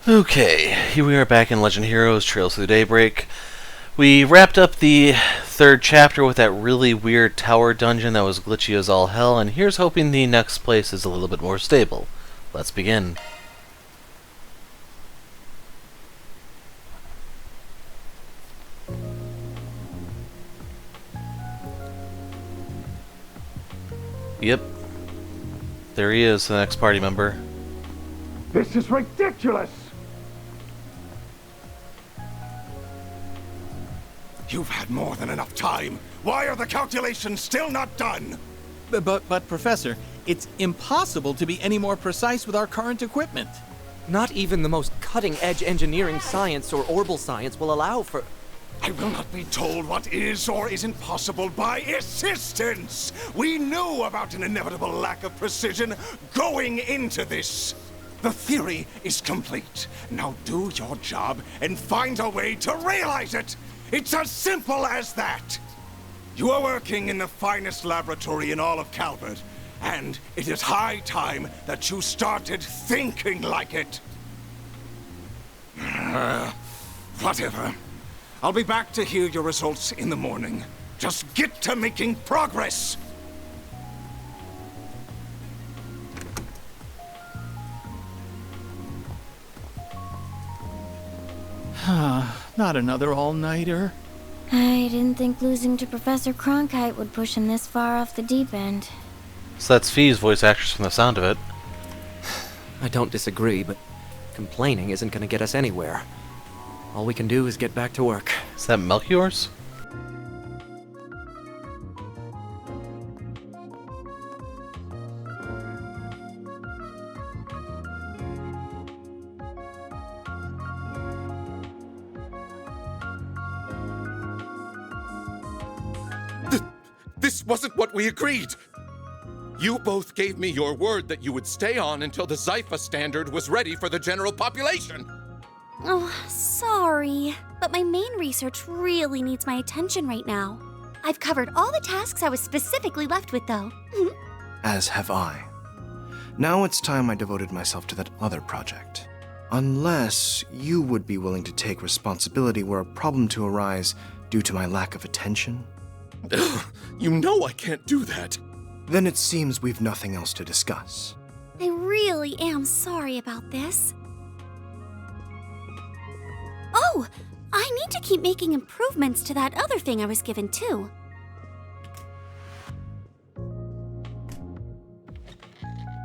Okay, here we are back in Legend Heroes Trails Through Daybreak. We wrapped up the third chapter with that really weird tower dungeon that was glitchy as all hell, and here's hoping the next place is a little bit more stable. Let's begin. Yep. There he is, the next party member. This is ridiculous! You've had more than enough time. Why are the calculations still not done? But Professor, it's impossible to be any more precise with our current equipment. Not even the most cutting-edge engineering science or orbital science will allow for... I will not be told what is or isn't possible by assistance! We knew about an inevitable lack of precision going into this. The theory is complete. Now do your job and find a way to realize it! It's as simple as that! You are working in the finest laboratory in all of Calvert, and it is high time that you started thinking like it. Whatever. I'll be back to hear your results in the morning. Just get to making progress! Not another all-nighter. I didn't think losing to Professor Cronkite would push him this far off the deep end. So that's Fee's voice actress from the sound of it. I don't disagree, but complaining isn't going to get us anywhere. All we can do is get back to work. Is that Melchior's? This wasn't what we agreed! You both gave me your word that you would stay on until the Zypha standard was ready for the general population! Oh, sorry. But my main research really needs my attention right now. I've covered all the tasks I was specifically left with, though. As have I. Now it's time I devoted myself to that other project. Unless you would be willing to take responsibility were a problem to arise due to my lack of attention. You know I can't do that. Then it seems we've nothing else to discuss. I really am sorry about this. Oh! I need to keep making improvements to that other thing I was given, too.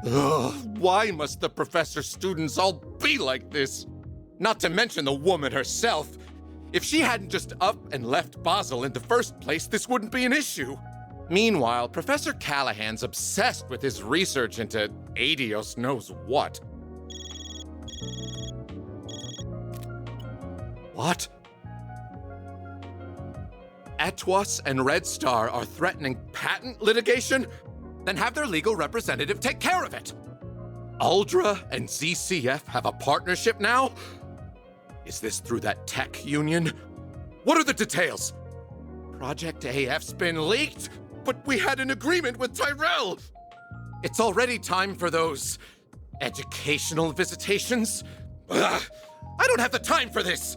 Ugh, why must the professor's students all be like this? Not to mention the woman herself. If she hadn't just up and left Basel in the first place, this wouldn't be an issue. Meanwhile, Professor Callahan's obsessed with his research into Adios knows what. What? Atwas and Red Star are threatening patent litigation? Then have their legal representative take care of it. Uldra and ZCF have a partnership now? Is this through that tech union? What are the details? Project AF's been leaked, but we had an agreement with Tyrell. It's already time for those educational visitations. Ugh, I don't have the time for this.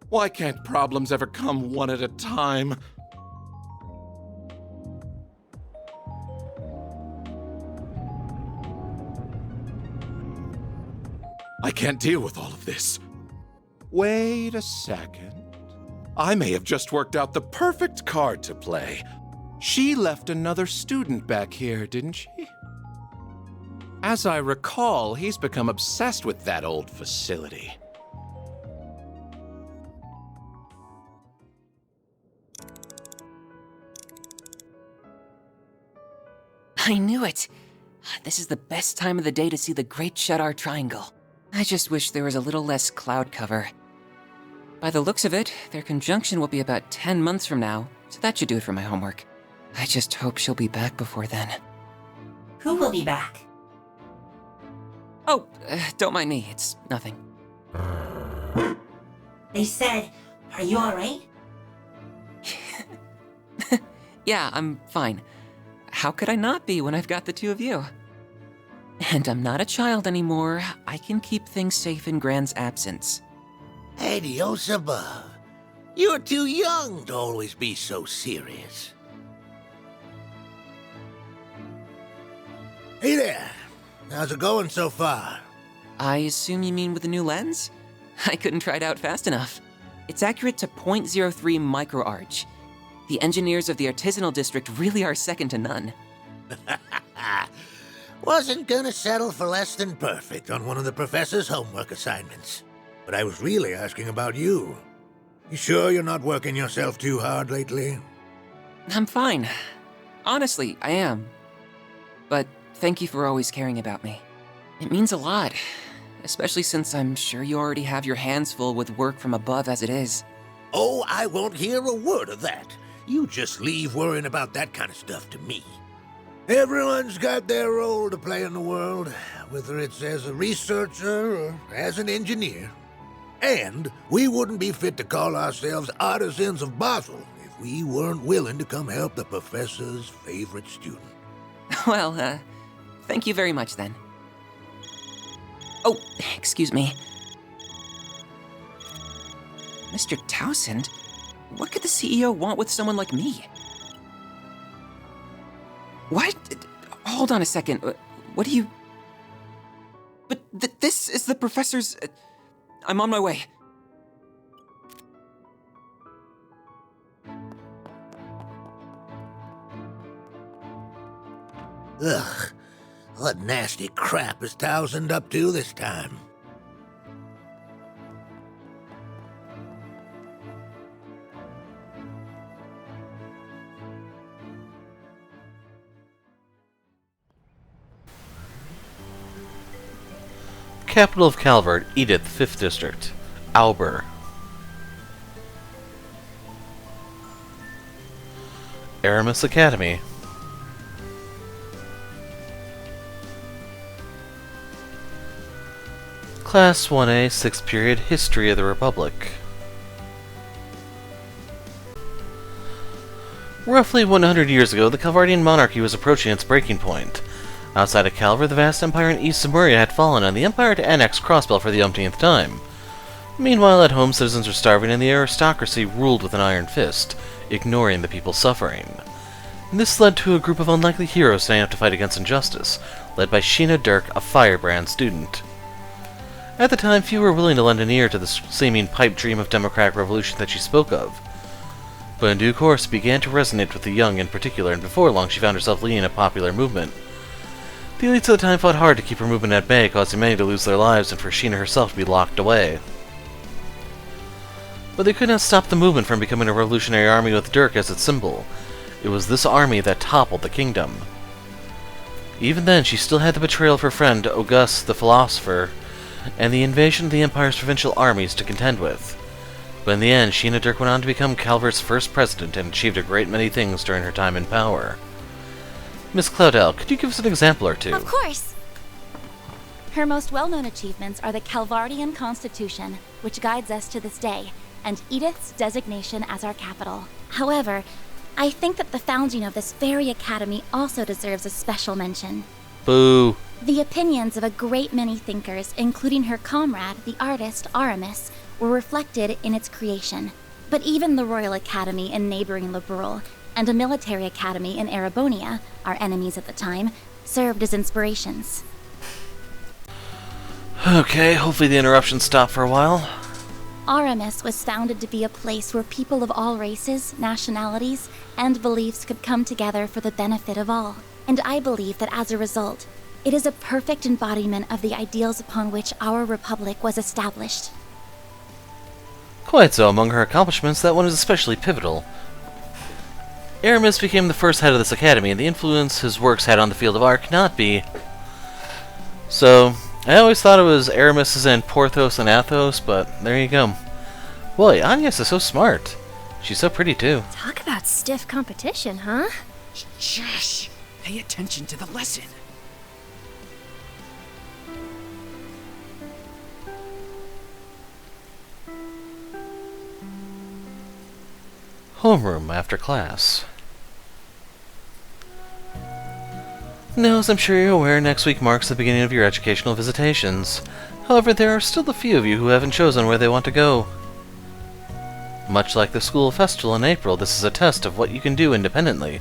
Why can't problems ever come one at a time? I can't deal with all of this. Wait a second. I may have just worked out the perfect card to play. She left another student back here, didn't she? As I recall, he's become obsessed with that old facility. I knew it! This is the best time of the day to see the Great Shadar Triangle. I just wish there was a little less cloud cover. By the looks of it, their conjunction will be about 10 months from now, so that should do it for my homework. I just hope she'll be back before then. Who will be back? Oh, don't mind me, it's nothing. They said, are you alright? Yeah, I'm fine. How could I not be when I've got the two of you? And I'm not a child anymore. I can keep things safe in Gran's absence. Adios above. You're too young to always be so serious. Hey there. How's it going so far? I assume you mean with the new lens? I couldn't try it out fast enough. It's accurate to 0.03 microarch. The engineers of the artisanal district really are second to none. Wasn't gonna settle for less than perfect on one of the professor's homework assignments. But I was really asking about you. You sure you're not working yourself too hard lately? I'm fine. Honestly, I am. But thank you for always caring about me. It means a lot, especially since I'm sure you already have your hands full with work from above as it is. Oh, I won't hear a word of that. You just leave worrying about that kind of stuff to me. Everyone's got their role to play in the world, whether it's as a researcher or as an engineer. And we wouldn't be fit to call ourselves artisans of Basel if we weren't willing to come help the professor's favorite student. Well, thank you very much then. Oh, excuse me. Mr. Townsend, what could the CEO want with someone like me? What? Hold on a second. What do you... But this is the professor's... I'm on my way. Ugh. What nasty crap is Townsend up to this time? Capital of Calvert, Edith, 5th District. Auber. Aramis Academy. Class 1A, 6th period, History of the Republic. Roughly 100 years ago, the Calvardian monarchy was approaching its breaking point. Outside of Calvert, the vast empire in East Samuria had fallen, and the empire had annexed Crossbell for the umpteenth time. Meanwhile, at home, citizens were starving, and the aristocracy ruled with an iron fist, ignoring the people's suffering. This led to a group of unlikely heroes standing up to fight against injustice, led by Sheena Dirk, a firebrand student. At the time, few were willing to lend an ear to the seeming pipe dream of democratic revolution that she spoke of. But in due course, it began to resonate with the young in particular, and before long she found herself leading a popular movement. The elites of the time fought hard to keep her movement at bay, causing many to lose their lives and for Sheena herself to be locked away. But they could not stop the movement from becoming a revolutionary army with Dirk as its symbol. It was this army that toppled the kingdom. Even then, she still had the betrayal of her friend, Auguste the Philosopher, and the invasion of the Empire's provincial armies to contend with. But in the end, Sheena Dirk went on to become Calvert's first president and achieved a great many things during her time in power. Miss Claudel, could you give us an example or two? Of course! Her most well-known achievements are the Calvardian Constitution, which guides us to this day, and Edith's designation as our capital. However, I think that the founding of this very academy also deserves a special mention. Boo! The opinions of a great many thinkers, including her comrade, the artist Aramis, were reflected in its creation. But even the Royal Academy in neighboring Liberal and a military academy in Erebonia, our enemies at the time, served as inspirations. Okay, hopefully the interruptions stop for a while. Aramis was founded to be a place where people of all races, nationalities, and beliefs could come together for the benefit of all. And I believe that as a result, it is a perfect embodiment of the ideals upon which our republic was established. Quite so. Among her accomplishments, that one is especially pivotal. Aramis became the first head of this academy, and the influence his works had on the field of art cannot be... So, I always thought it was Aramis's and Porthos and Athos, but there you go. Boy, Agnes is so smart. She's so pretty, too. Talk about stiff competition, huh? Shush! Pay attention to the lesson. Homeroom after class. No, as I'm sure you're aware, next week marks the beginning of your educational visitations. However, there are still a few of you who haven't chosen where they want to go. Much like the school festival in April, this is a test of what you can do independently.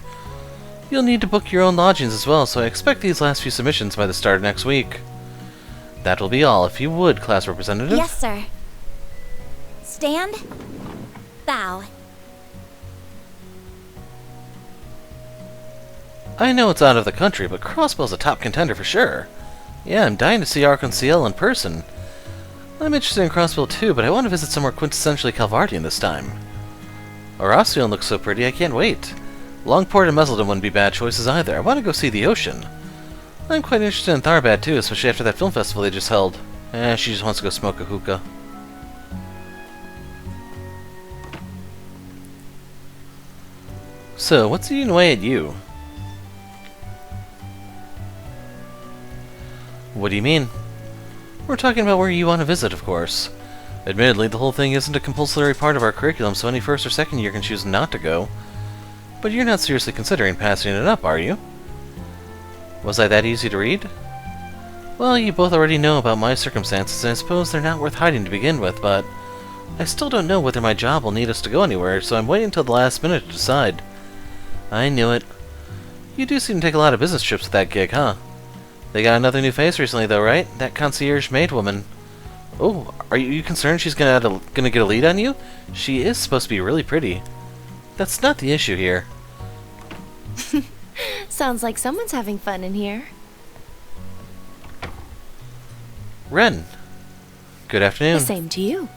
You'll need to book your own lodgings as well, so I expect these last few submissions by the start of next week. That will be all, if you would, class representative. Yes, sir. Stand. Bow. I know it's out of the country, but Crossbell's a top contender for sure. Yeah, I'm dying to see Arc-en-Ciel in person. I'm interested in Crossbell too, but I want to visit somewhere quintessentially Calvardian this time. Horacion looks so pretty, I can't wait. Longport and Messelden wouldn't be bad choices either. I want to go see the ocean. I'm quite interested in Tharbad too, especially after that film festival they just held. She just wants to go smoke a hookah. So, what's eating away at you? What do you mean? We're talking about where you want to visit, of course. Admittedly, the whole thing isn't a compulsory part of our curriculum, so any first or second year can choose not to go. But you're not seriously considering passing it up, are you? Was I that easy to read? Well, you both already know about my circumstances, and I suppose they're not worth hiding to begin with, but I still don't know whether my job will need us to go anywhere, so I'm waiting until the last minute to decide. I knew it. You do seem to take a lot of business trips with that gig, huh? They got another new face recently, though, right? That concierge maid woman. Oh, are you concerned she's gonna get a lead on you? She is supposed to be really pretty. That's not the issue here. Sounds like someone's having fun in here. Ren. Good afternoon. The same to you.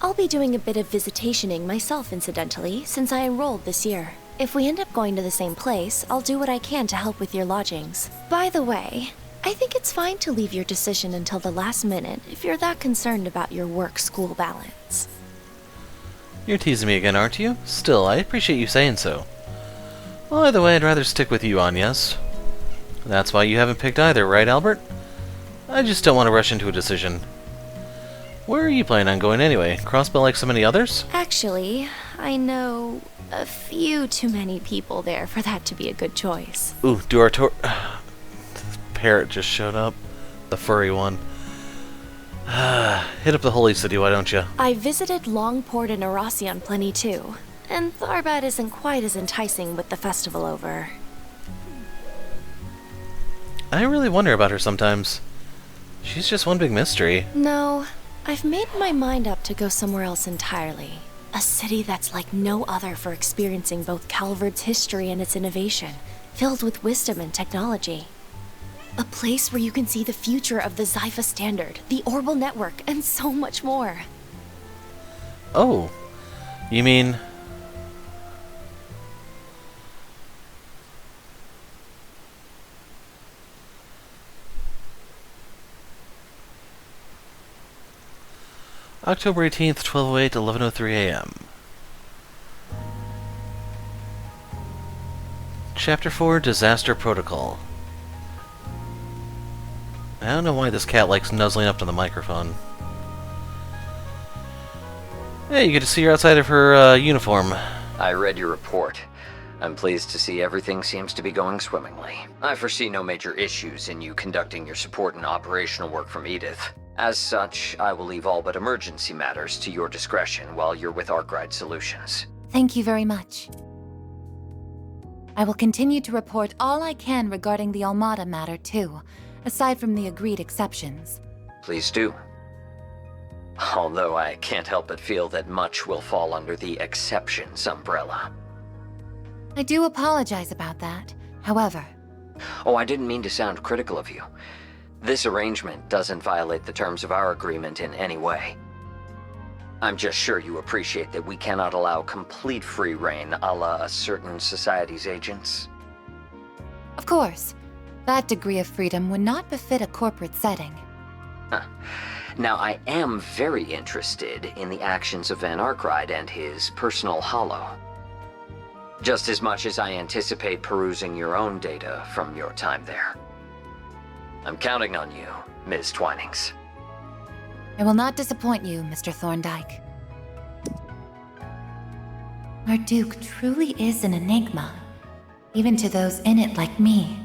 I'll be doing a bit of visitationing myself, incidentally, since I enrolled this year. If we end up going to the same place, I'll do what I can to help with your lodgings. By the way, I think it's fine to leave your decision until the last minute if you're that concerned about your work-school balance. You're teasing me again, aren't you? Still, I appreciate you saying so. Well, either way, I'd rather stick with you, Agnes. That's why you haven't picked either, right, Albert? I just don't want to rush into a decision. Where are you planning on going anyway? Crossbell like so many others? Actually, I know a few too many people there for that to be a good choice. Ooh, the parrot just showed up. The furry one. Hit up the Holy City, why don't you? I visited Longport and Horacion plenty too. And Tharbad isn't quite as enticing with the festival over. I really wonder about her sometimes. She's just one big mystery. No, I've made my mind up to go somewhere else entirely. A city that's like no other for experiencing both Calvard's history and its innovation, filled with wisdom and technology. A place where you can see the future of the Zypha Standard, the Orbal Network, and so much more. Oh, you mean... October 18th, 12:08 to 11:03 a.m. Chapter 4, Disaster Protocol. I don't know why this cat likes nuzzling up to the microphone. Hey, you get to see her outside of her uniform. I read your report. I'm pleased to see everything seems to be going swimmingly. I foresee no major issues in you conducting your support and operational work from Edith. As such, I will leave all but emergency matters to your discretion while you're with Arkwright Solutions. Thank you very much. I will continue to report all I can regarding the Almada matter, too, aside from the agreed exceptions. Please do. Although I can't help but feel that much will fall under the exceptions umbrella. I do apologize about that. However... Oh, I didn't mean to sound critical of you. This arrangement doesn't violate the terms of our agreement in any way. I'm just sure you appreciate that we cannot allow complete free reign a la a certain society's agents. Of course. That degree of freedom would not befit a corporate setting. Now, I am very interested in the actions of Van Arkwright and his personal hollow. Just as much as I anticipate perusing your own data from your time there. I'm counting on you, Ms. Twinings. I will not disappoint you, Mr. Thorndyke. Our Duke truly is an enigma, even to those in it like me.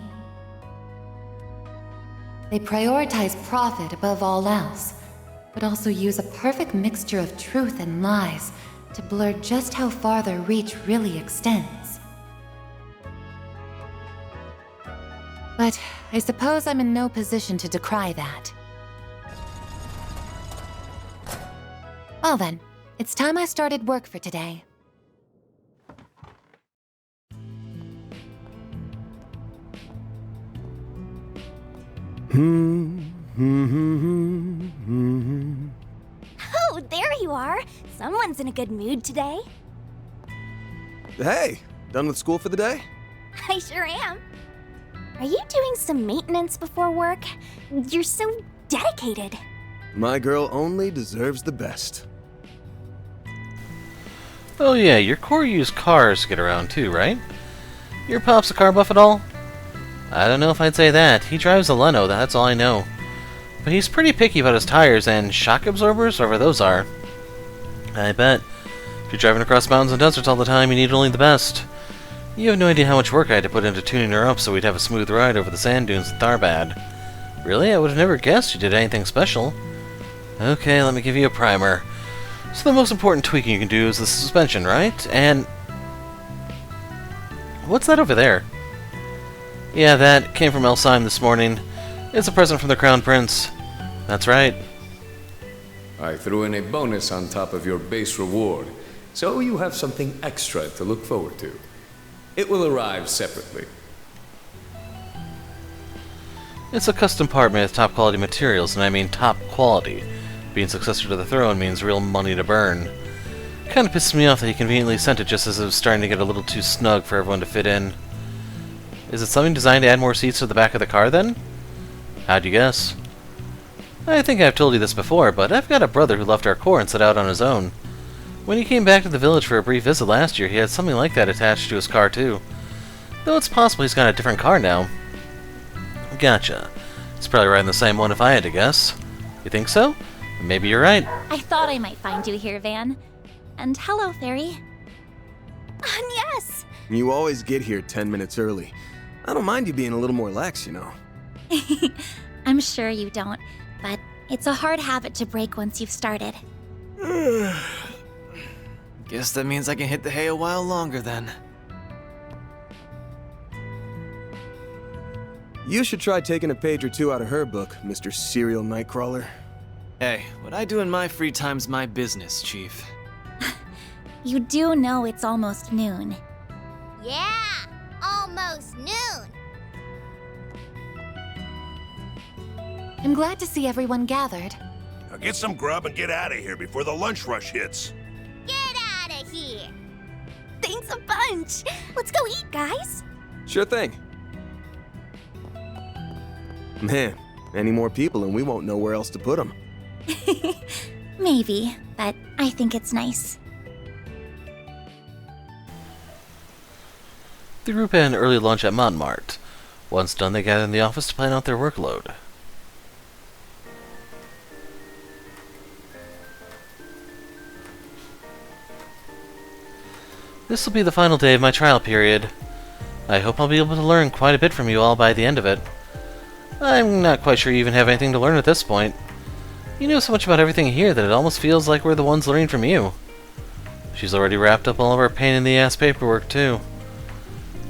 They prioritize profit above all else, but also use a perfect mixture of truth and lies to blur just how far their reach really extends. But I suppose I'm in no position to decry that. Well then, it's time I started work for today. Oh, there you are. Someone's in a good mood today. Hey, done with school for the day? I sure am. Are you doing some maintenance before work? You're so dedicated. My girl only deserves the best. Oh yeah, your core used cars to get around too, right? Your pop's a car buff at all? I don't know if I'd say that. He drives a Leno, that's all I know. But he's pretty picky about his tires and shock absorbers, whatever those are. I bet. If you're driving across mountains and deserts all the time, you need only the best. You have no idea how much work I had to put into tuning her up so we'd have a smooth ride over the sand dunes in Tharbad. Really? I would have never guessed you did anything special. Okay, let me give you a primer. So the most important tweaking you can do is the suspension, right? And... what's that over there? Yeah, that came from Elsheim this morning. It's a present from the Crown Prince. That's right. I threw in a bonus on top of your base reward, so you have something extra to look forward to. It will arrive separately. It's a custom part made with top quality materials, and I mean top quality. Being successor to the throne means real money to burn. Kinda pisses me off that he conveniently sent it just as it was starting to get a little too snug for everyone to fit in. Is it something designed to add more seats to the back of the car then? How'd you guess? I think I've told you this before, but I've got a brother who left our corps and set out on his own. When he came back to the village for a brief visit last year, he had something like that attached to his car too. Though it's possible he's got a different car now. Gotcha. He's probably riding the same one if I had to guess. You think so? Maybe you're right. I thought I might find you here, Van. And hello, Fairy. And yes! You always get here 10 minutes early. I don't mind you being a little more lax, you know. I'm sure you don't, but it's a hard habit to break once you've started. Guess that means I can hit the hay a while longer then. You should try taking a page or two out of her book, Mr. Serial Nightcrawler. Hey, what I do in my free time's my business, Chief. You do know it's almost noon. Yeah, almost noon. I'm glad to see everyone gathered. Now get some grub and get out of here before the lunch rush hits. Get out of here. Thanks a bunch. Let's go eat, guys. Sure thing. Man, any more people and we won't know where else to put them. Maybe, but I think it's nice. The group had an early lunch at Montmartre. Once done, they gathered in the office to plan out their workload. This will be the final day of my trial period. I hope I'll be able to learn quite a bit from you all by the end of it. I'm not quite sure you even have anything to learn at this point. You know so much about everything here that it almost feels like we're the ones learning from you. She's already wrapped up all of our pain-in-the-ass paperwork, too.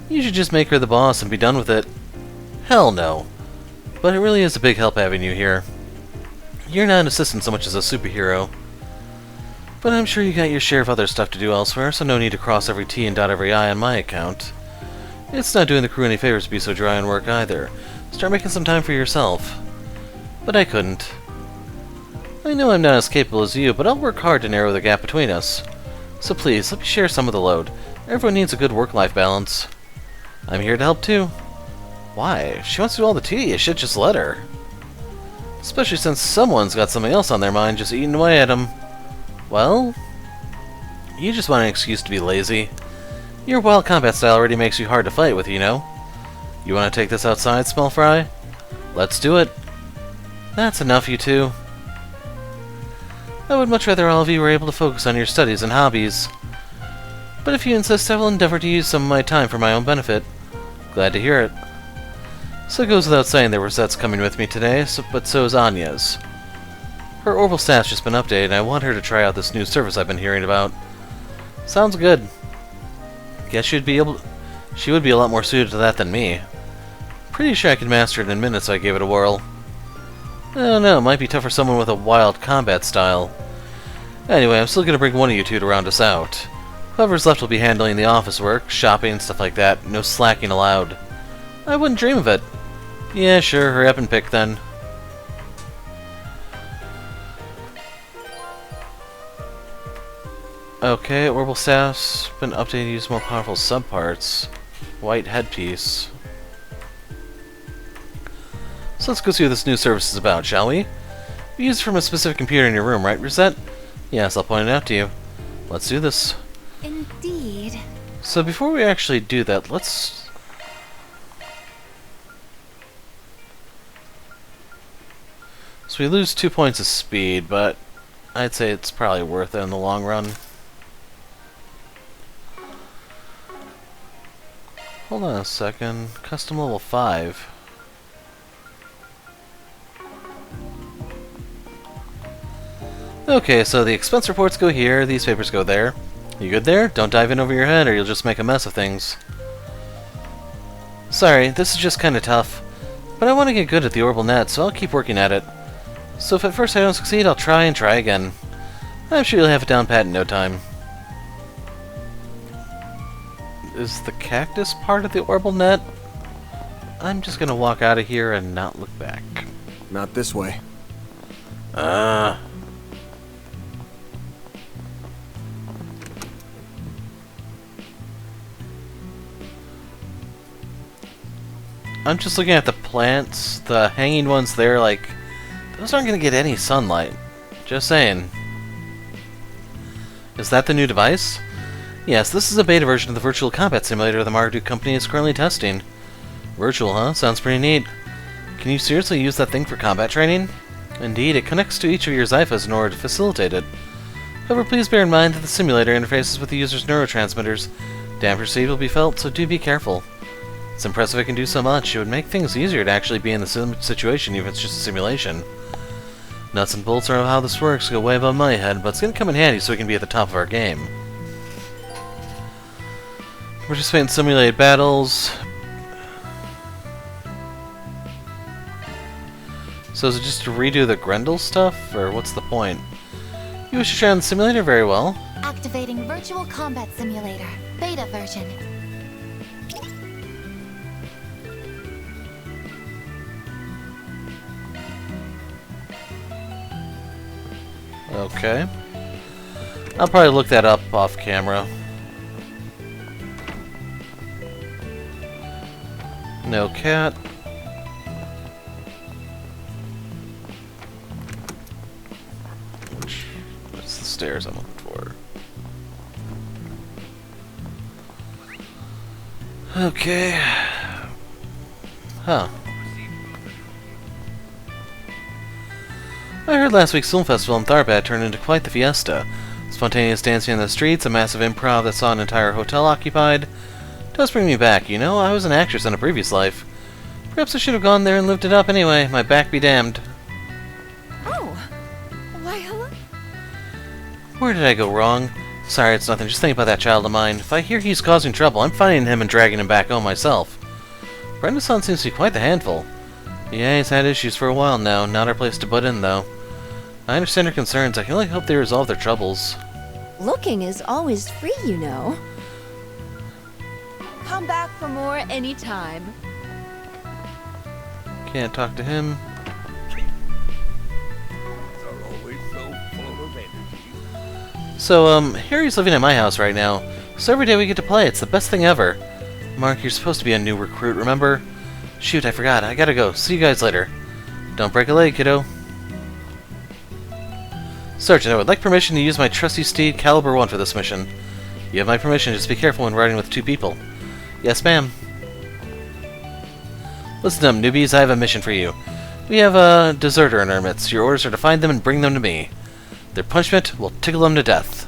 You should just make her the boss and be done with it. Hell no. But it really is a big help having you here. You're not an assistant so much as a superhero. But I'm sure you got your share of other stuff to do elsewhere, so no need to cross every T and dot every I on my account. It's not doing the crew any favors to be so dry on work either. Start making some time for yourself. But I couldn't. I know I'm not as capable as you, but I'll work hard to narrow the gap between us. So please, let me share some of the load. Everyone needs a good work-life balance. I'm here to help too. Why? If she wants to do all the tedious shit, just let her. Especially since someone's got something else on their mind just eating away at them. Well, you just want an excuse to be lazy. Your wild combat style already makes you hard to fight with, you know. You want to take this outside, Smell Fry? Let's do it. That's enough, you two. I would much rather all of you were able to focus on your studies and hobbies. But if you insist, I will endeavor to use some of my time for my own benefit. Glad to hear it. So it goes without saying that Rosette's coming with me today, but so is Anya's. Her orbital staff's just been updated, and I want her to try out this new service I've been hearing about. Sounds good. Guess she would be a lot more suited to that than me. Pretty sure I could master it in minutes if I gave it a whirl. I don't know, it might be tough for someone with a wild combat style. Anyway, I'm still gonna bring one of you two to round us out. Whoever's left will be handling the office work, shopping, stuff like that. No slacking allowed. I wouldn't dream of it. Yeah, sure, hurry up and pick then. Okay, orbital staff's been updated to use more powerful subparts. White headpiece. So let's go see what this new service is about, shall we? We use it from a specific computer in your room, right, Rosette? Yes, I'll point it out to you. Let's do this. Indeed. So before we actually do that, let's... So we lose 2 points of speed, but I'd say it's probably worth it in the long run. Hold on a second. Custom level 5. Okay, so the expense reports go here, these papers go there. You good there? Don't dive in over your head or you'll just make a mess of things. Sorry, this is just kinda tough. But I want to get good at the orbital net, so I'll keep working at it. So if at first I don't succeed, I'll try and try again. I'm sure you'll have it down pat in no time. Is the cactus part of the orbital net? I'm just gonna walk out of here and not look back. Not this way. I'm just looking at the plants, the hanging ones there, like, those aren't gonna get any sunlight. Just saying. Is that the new device? Yes, this is a beta version of the virtual combat simulator the Marduk company is currently testing. Virtual, huh? Sounds pretty neat. Can you seriously use that thing for combat training? Indeed, it connects to each of your Zyphas in order to facilitate it. However, please bear in mind that the simulator interfaces with the user's neurotransmitters. Damage received will be felt, so do be careful. It's impressive it can do so much. It would make things easier to actually be in the situation even if it's just a simulation. Nuts and bolts are how this works go way above my head, but it's going to come in handy so we can be at the top of our game. Participate in simulated battles. So is it just to redo the Grendel stuff, or what's the point? You wish to try on the simulator? Very well. Activating Virtual Combat Simulator, beta version. Okay. I'll probably look that up off camera. No cat. That's the stairs I'm looking for. Okay. Huh. I heard last week's film festival in Tharbad turned into quite the fiesta. Spontaneous dancing in the streets, a massive improv that saw an entire hotel occupied. Does bring me back, you know, I was an actress in a previous life. Perhaps I should have gone there and lived it up anyway, my back be damned. Oh, why hello? Where did I go wrong? Sorry, it's nothing, just think about that child of mine. If I hear he's causing trouble, I'm finding him and dragging him back home myself. Brenda's son seems to be quite the handful. Yeah, he's had issues for a while now, not our place to butt in though. I understand her concerns, I can only hope they resolve their troubles. Looking is always free, you know. Come back for more anytime. Can't talk to him. So, Harry's living at my house right now, so every day we get to play, it's the best thing ever. Mark, you're supposed to be a new recruit, remember? Shoot, I forgot, I gotta go, see you guys later. Don't break a leg, kiddo. Sergeant, I would like permission to use my trusty steed, Caliber 1, for this mission. You have my permission, just be careful when riding with 2 people. Yes, ma'am. Listen up, newbies, I have a mission for you. We have a deserter in our midst. Your orders are to find them and bring them to me. Their punishment will tickle them to death.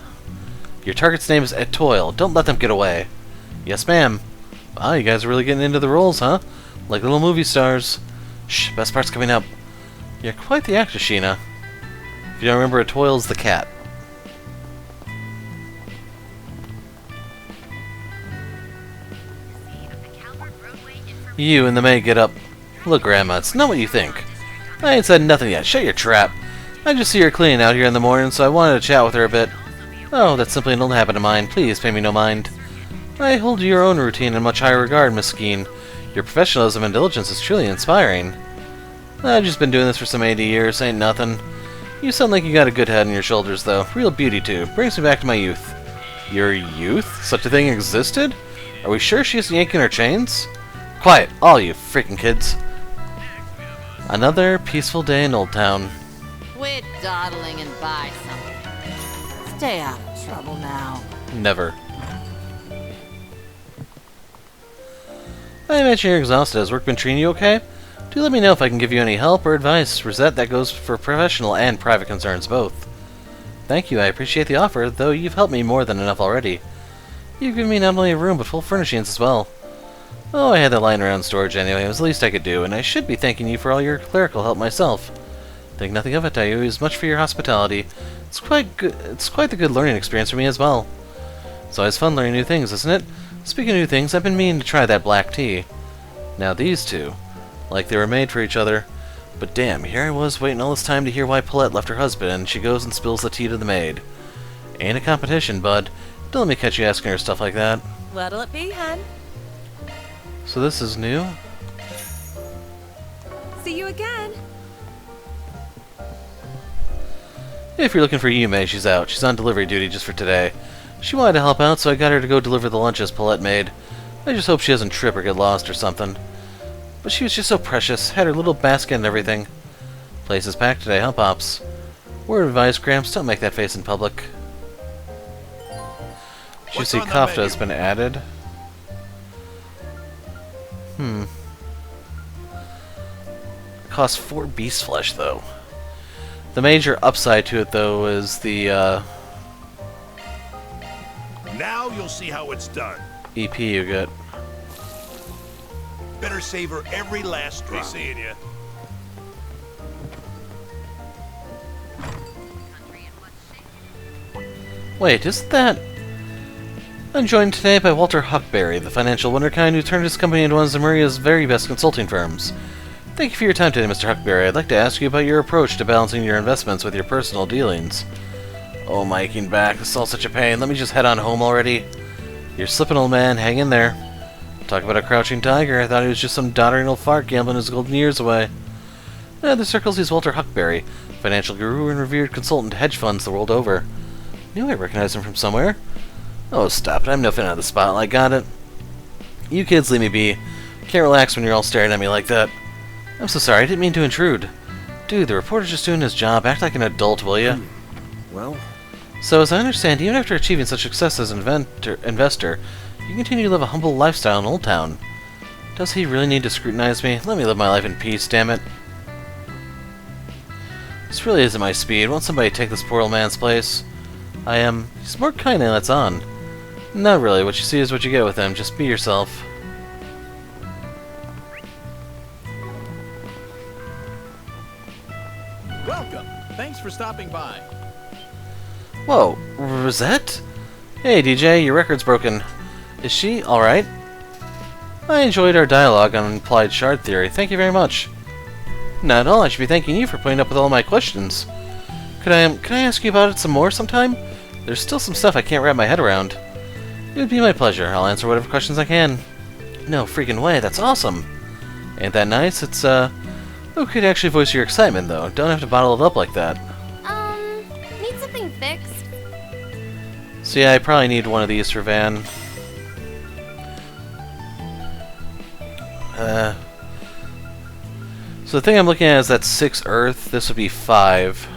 Your target's name is Etoile. Don't let them get away. Yes, ma'am. Wow, you guys are really getting into the roles, huh? Like little movie stars. Shh, best part's coming up. You're quite the actress, Sheena. If you don't remember, Toil's the cat. You and the maid get up. Look, Grandma, it's not what you think. I ain't said nothing yet. Shut your trap. I just see her cleaning out here in the morning, so I wanted to chat with her a bit. Oh, that's simply an old habit of mine. Please pay me no mind. I hold your own routine in much higher regard, Miss Skeen. Your professionalism and diligence is truly inspiring. I've just been doing this for some 80 years. Ain't nothing. You sound like you got a good head on your shoulders, though. Real beauty, too. Brings me back to my youth. Your youth? Such a thing existed? Are we sure she's yanking her chains? Quiet, all you freaking kids. Another peaceful day in Old Town. Quit dawdling and buy something. Stay out of trouble now. Never. I imagine you're exhausted. Has work been treating you okay? Do let me know if I can give you any help or advice. Rosette, that goes for professional and private concerns both. Thank you, I appreciate the offer, though you've helped me more than enough already. You've given me not only a room, but full furnishings as well. Oh, I had that lying around storage anyway. It was the least I could do, and I should be thanking you for all your clerical help myself. Think nothing of it, I owe you as much for your hospitality. It's quite good. It's quite the good learning experience for me as well. It's always fun learning new things, isn't it? Speaking of new things, I've been meaning to try that black tea. Now these two, like they were made for each other. But damn, here I was waiting all this time to hear why Paulette left her husband, and she goes and spills the tea to the maid. Ain't a competition, bud. Don't let me catch you asking her stuff like that. What'll it be, hun? So this is new? See you again. If you're looking for Yume, she's out. She's on delivery duty just for today. She wanted to help out, so I got her to go deliver the lunches Paulette made. I just hope she doesn't trip or get lost or something. But she was just so precious. Had her little basket and everything. Place is packed today, huh, Pops? Word of advice, Gramps, don't make that face in public. Juicy kofta has been added. Costs 4 beast flesh, though. The major upside to it, though, is the Now you'll see how it's done. EP you get. Better savor every last drop. Be seeing ya. Wait, isn't that... I'm joined today by Walter Huckberry, the financial wonderkind who turned his company into one of Zamuria's very best consulting firms. Thank you for your time today, Mr. Huckberry. I'd like to ask you about your approach to balancing your investments with your personal dealings. Oh, my aching back. This is all such a pain. Let me just head on home already. You're slipping, old man. Hang in there. Talk about a crouching tiger. I thought he was just some doddering old fart gambling his golden years away. The circles he's Walter Huckberry, financial guru and revered consultant to hedge funds the world over. Knew I recognized him from somewhere. Oh, stop it. I'm no fan of the spotlight. Got it? You kids leave me be. Can't relax when you're all staring at me like that. I'm so sorry. I didn't mean to intrude. Dude, the reporter's just doing his job. Act like an adult, will ya? Well... So, as I understand, even after achieving such success as an investor, you continue to live a humble lifestyle in Old Town. Does he really need to scrutinize me? Let me live my life in peace, damn it. This really isn't my speed. Won't somebody take this poor old man's place? He's more kind than lets on. Not really. What you see is what you get with him. Just be yourself. Welcome. Thanks for stopping by. Whoa, Rosette? Hey, DJ, your record's broken. Is she alright? I enjoyed our dialogue on implied shard theory. Thank you very much. Not at all. I should be thanking you for putting up with all my questions. Can I ask you about it some more sometime? There's still some stuff I can't wrap my head around. It would be my pleasure. I'll answer whatever questions I can. No freaking way. That's awesome. Ain't that nice? It's, okay to actually voice your excitement, though. Don't have to bottle it up like that. Need something fixed? So yeah, I probably need one of these for Van. So the thing I'm looking at is that 6 Earth. This would be 5.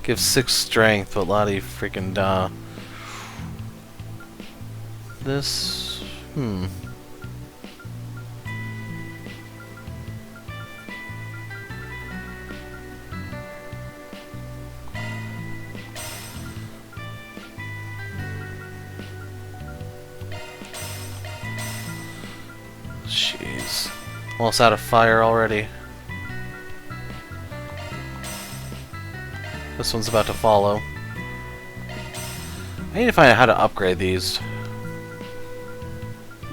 Gives 6 Strength, but Lottie freaking da. This... Jeez. Almost out of fire already. This one's about to follow. I need to find out how to upgrade these.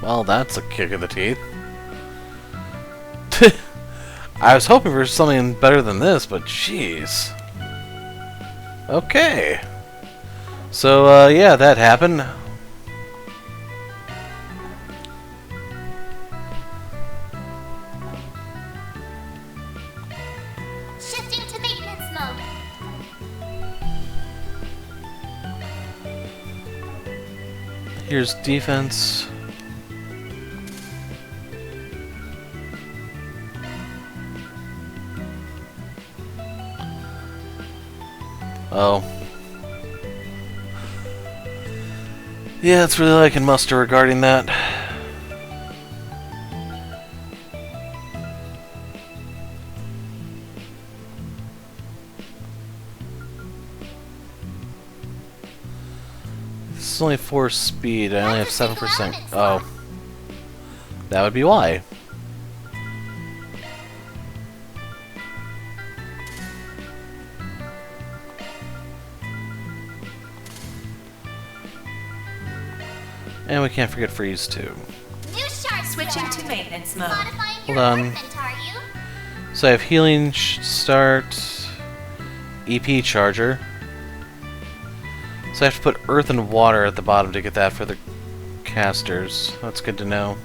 Well, that's a kick in the teeth. I was hoping for something better than this, but jeez. Okay. So, yeah, that happened. Shifting to maintenance mode. Here's defense. Oh. Yeah, that's really all I can muster regarding that. This is only 4 speed, I only have 7%. Oh. That would be why. And we can't forget freeze too. New shark Switching to maintenance mode. Hold on. So I have healing start, EP charger. So I have to put earth and water at the bottom to get that for the casters. That's good to know.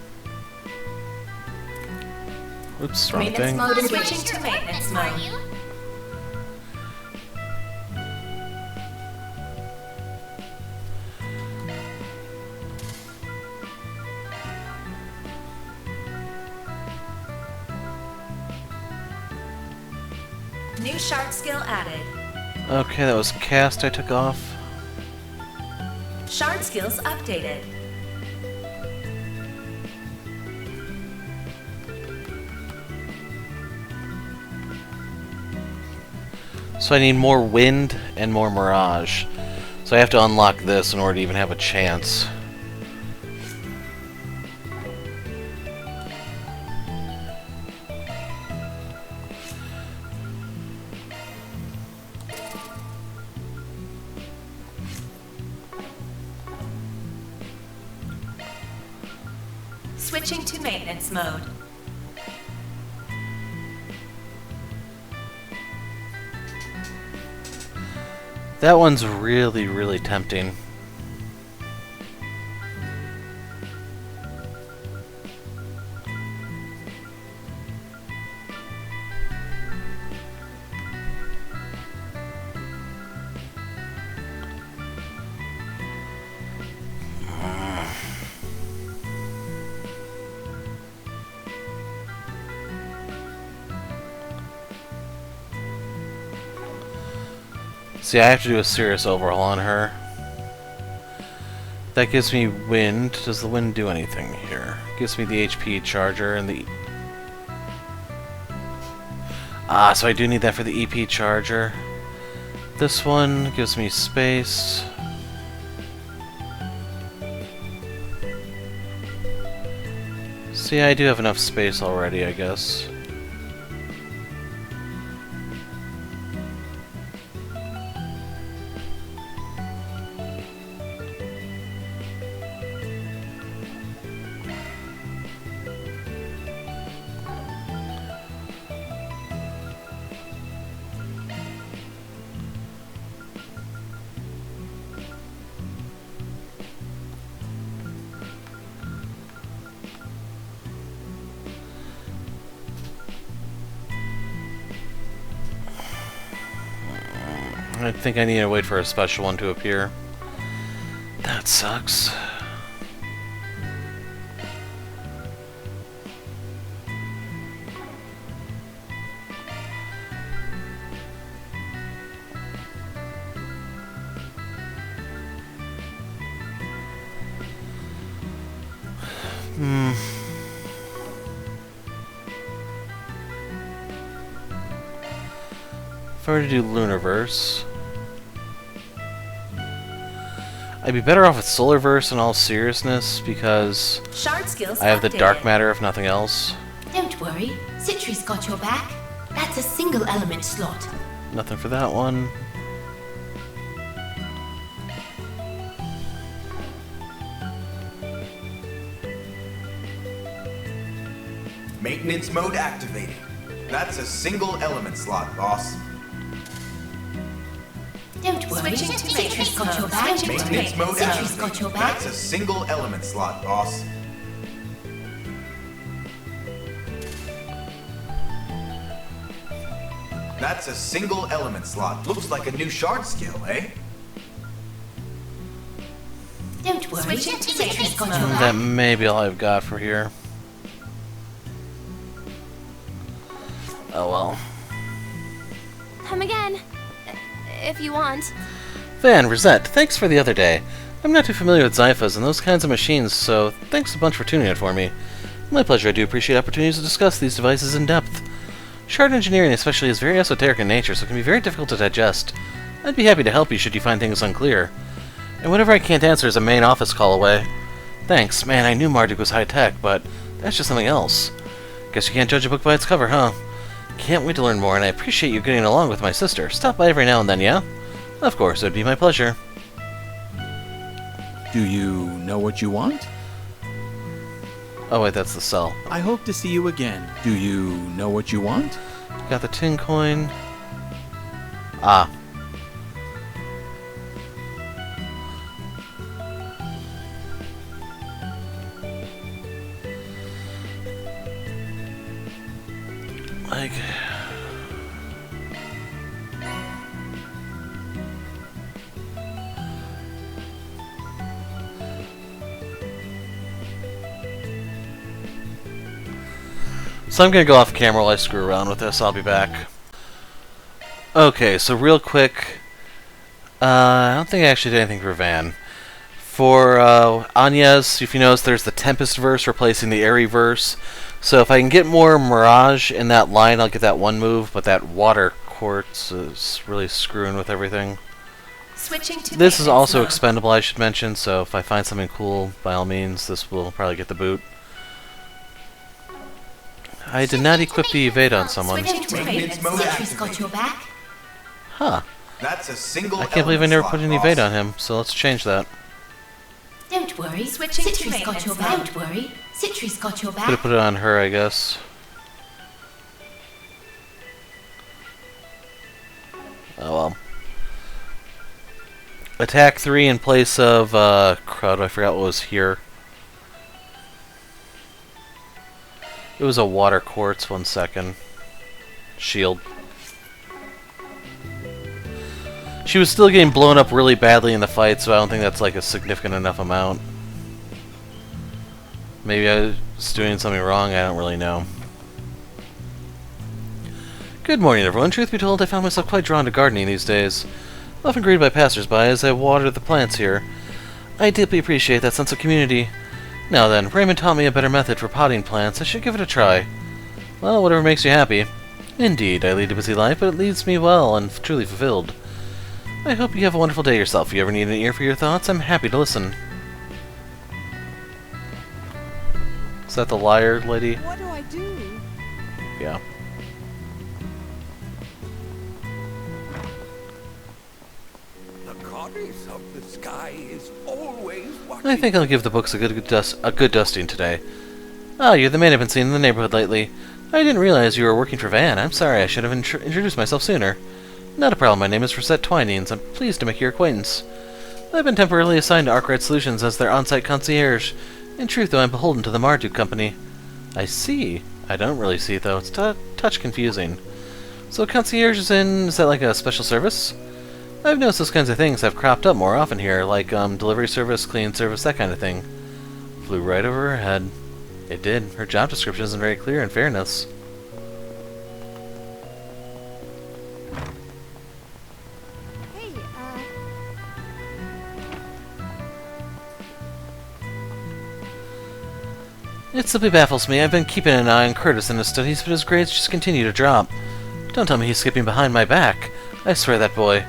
Oops, wrong thing. Switching to maintenance mode. New shark skill added. Okay, that was cast I took off. Shard skills updated. So I need more wind and more mirage. So I have to unlock this in order to even have a chance. Switching to maintenance mode. That one's really, really tempting. See, I have to do a serious overhaul on her. That gives me wind. Does the wind do anything here? Gives me the HP charger and the... Ah, so I do need that for the EP charger. This one gives me space. See, I do have enough space already, I guess. I think I need to wait for a special one to appear. That sucks. If I were to do Lunarverse, I'd be better off with Solarverse in all seriousness because Shard skills I have the updated. dark matter if nothing else. Don't worry, Citri's got your back. That's a single element slot. Nothing for that one. Maintenance mode activated. That's a single element slot, boss. Don't worry, Citri's got your back. Maintenance mode Citri's got your activated. back. That's a single element slot, boss. That's a single element slot. Looks like a new shard skill, eh? Don't worry, Citri's got your back. That may be all I've got for here. Oh well. Come again. If you want. Van, Rosette, thanks for the other day. I'm not too familiar with Zyphas and those kinds of machines, so thanks a bunch for tuning it for me. My pleasure. I do appreciate opportunities to discuss these devices in depth. Shard engineering especially is very esoteric in nature, so it can be very difficult to digest. I'd be happy to help you should you find things unclear. And whatever I can't answer is a main office call away. Thanks. Man, I knew Marduk was high-tech, but that's just something else. Guess you can't judge a book by its cover, huh? Can't wait to learn more, and I appreciate you getting along with my sister. Stop by every now and then, yeah? Of course, it would be my pleasure. Do you know what you want? Oh wait, that's the cell. I hope to see you again. Do you know what you want? Got the tin coin. Ah. Like... So I'm going to go off camera while I screw around with this. I'll be back. Okay, so real quick. I don't think I actually did anything for Van. For Anya's, if you notice, there's the Tempest verse replacing the Airy verse. So if I can get more Mirage in that line, I'll get that one move. But that Water Quartz is really screwing with everything. Switching to This is also expendable, I should mention. So if I find something cool, by all means, this will probably get the boot. I did not equip the evade on someone. Citri's got your back. Huh. That's a single I can't believe I never put slot, an evade boss. on him, so let's change that. Don't worry, Citri's got your back. Don't worry, Citri's got your Could have back. put it on her, I guess. Oh well. Attack 3 in place of, crud, I forgot what was here. It was a Water Quartz, 1 second. Shield. She was still getting blown up really badly in the fight, so I don't think that's like a significant enough amount. Maybe I was doing something wrong, I don't really know. Good morning, everyone. Truth be told, I found myself quite drawn to gardening these days. Often greeted by passers-by as I water the plants here. I deeply appreciate that sense of community. Now then, Raymond taught me a better method for potting plants. I should give it a try. Well, whatever makes you happy. Indeed, I lead a busy life, but it leaves me well and truly fulfilled. I hope you have a wonderful day yourself. If you ever need an ear for your thoughts, I'm happy to listen. Is that the liar lady? What do I do? Yeah. The goddess of the sky is always watching. I think I'll give the books a good dusting today. Ah, you're the man I've been seeing in the neighborhood lately. I didn't realize you were working for Van. I'm sorry, I should have introduced myself sooner. Not a problem, my name is Rosette Twinings. I'm pleased to make your acquaintance. I've been temporarily assigned to Arkwright Solutions as their on-site concierge. In truth, though, I'm beholden to the Marduk Company. I see. I don't really see, though. It's touch confusing. So concierge is that like a special service? I've noticed those kinds of things have cropped up more often here, like delivery service, cleaning service, that kind of thing. Flew right over her head. It did. Her job description isn't very clear, in fairness. Hey, It simply baffles me. I've been keeping an eye on Curtis in his studies, but his grades just continue to drop. Don't tell me he's skipping behind my back. I swear that boy.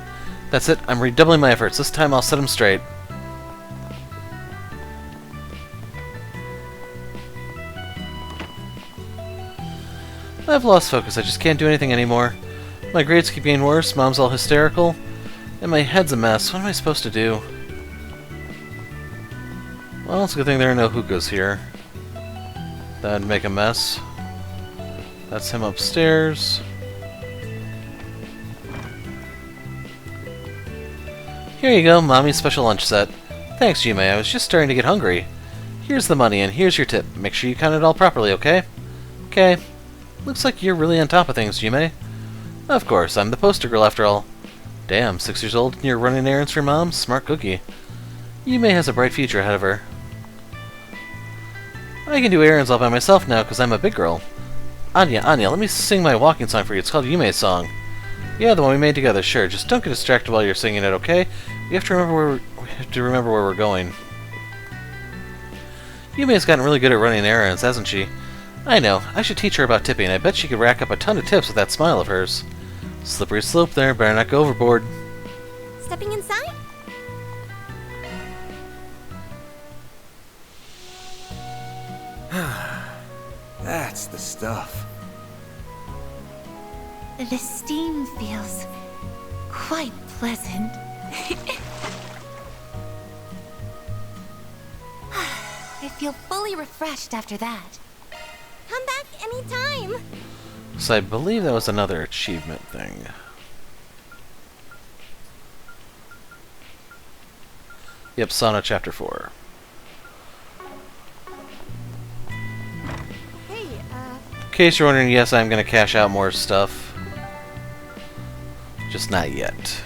That's it. I'm redoubling my efforts. This time I'll set him straight. I've lost focus. I just can't do anything anymore. My grades keep getting worse, Mom's all hysterical, and my head's a mess. What am I supposed to do? Well, it's a good thing there are no hookahs here. That'd make a mess. That's him upstairs. Here you go, Mommy's special lunch set. Thanks, Yume. I was just starting to get hungry. Here's the money, and here's your tip. Make sure you count it all properly, okay? Okay. Looks like you're really on top of things, Yume. Of course, I'm the poster girl after all. Damn, 6 years old and you're running errands for Mom? Smart cookie. Yume has a bright future ahead of her. I can do errands all by myself now because I'm a big girl. Anya, let me sing my walking song for you. It's called Yume's Song. Yeah, the one we made together, sure. Just don't get distracted while you're singing it, okay? We have to remember where we're going. Yume's gotten really good at running errands, hasn't she? I know. I should teach her about tipping. I bet she could rack up a ton of tips with that smile of hers. Slippery slope there. Better not go overboard. Stepping inside? That's the stuff. The steam feels quite pleasant. I feel fully refreshed after that. Come back anytime. So I believe that was another achievement thing. Yep, Sauna Chapter 4. Hey, In case you're wondering, yes, I'm going to cash out more stuff. Just not yet.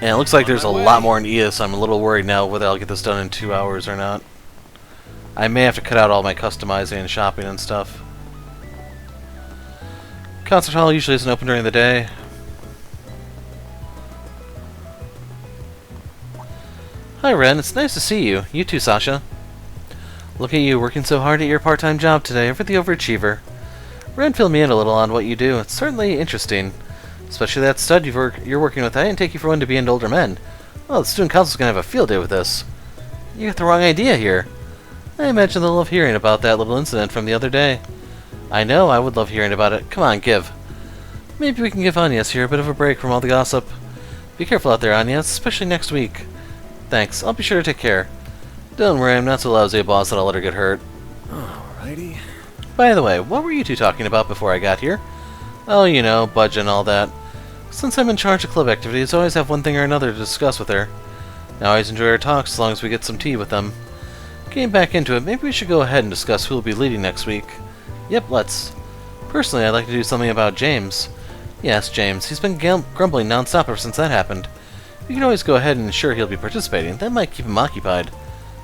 And it looks like there's a lot more in Edith, so I'm a little worried now whether I'll get this done in 2 hours or not. I may have to cut out all my customizing and shopping and stuff. Concert hall usually isn't open during the day. Hi Ren, it's nice to see you. You too, Sasha. Look at you, working so hard at your part-time job today. Ever the overachiever. Ren, fill me in a little on what you do. It's certainly interesting. Especially that stud you're working with. I didn't take you for one to be into older men. Well, the student council's gonna have a field day with this. You got the wrong idea here. I imagine they'll love hearing about that little incident from the other day. I know, I would love hearing about it. Come on, give. Maybe we can give Agnes here a bit of a break from all the gossip. Be careful out there, Agnes, especially next week. Thanks, I'll be sure to take care. Don't worry, I'm not so lousy a boss that I'll let her get hurt. Alrighty. By the way, what were you two talking about before I got here? Oh, you know, budget and all that. Since I'm in charge of club activities, I always have one thing or another to discuss with her. I always enjoy our talks as long as we get some tea with them. Getting back into it, maybe we should go ahead and discuss who will be leading next week. Yep, let's. Personally, I'd like to do something about James. Yes, James. He's been grumbling non-stop ever since that happened. We can always go ahead and ensure he'll be participating. That might keep him occupied.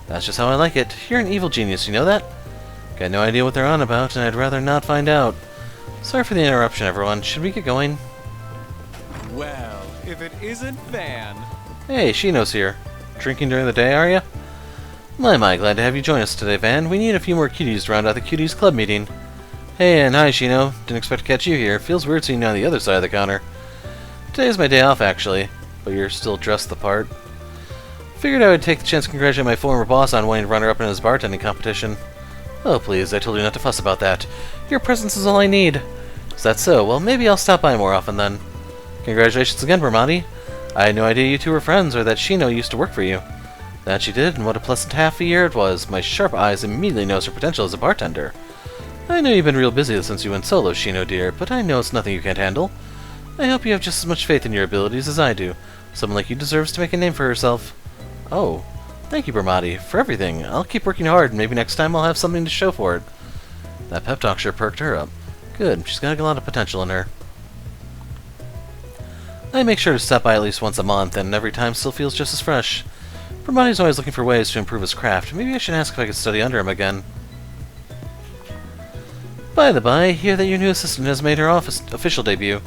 That's just how I like it. You're an evil genius, you know that? Got no idea what they're on about, and I'd rather not find out. Sorry for the interruption, everyone. Should we get going? Well, if it isn't Van. Hey, Shino's here. Drinking during the day, are ya? My, glad to have you join us today, Van. We need a few more cuties to round out the cuties club meeting. Hey, and hi, Shino. Didn't expect to catch you here. Feels weird seeing you on the other side of the counter. Today's my day off, actually, but you're still dressed the part. Figured I would take the chance to congratulate my former boss on winning runner-up in his bartending competition. Oh, please, I told you not to fuss about that. Your presence is all I need. Is that so? Well, maybe I'll stop by more often then. Congratulations again, Bermati. I had no idea you two were friends or that Shino used to work for you. That she did, and what a pleasant half a year it was. My sharp eyes immediately noticed her potential as a bartender. I know you've been real busy since you went solo, Shino dear, but I know it's nothing you can't handle. I hope you have just as much faith in your abilities as I do. Someone like you deserves to make a name for herself. Oh, thank you, Bermati, for everything. I'll keep working hard, and maybe next time I'll have something to show for it. That pep talk sure perked her up. Good, she's got a lot of potential in her. I make sure to stop by at least once a month, and every time still feels just as fresh. Bermati's always looking for ways to improve his craft. Maybe I should ask if I could study under him again. By the by, I hear that your new assistant has made her official debut.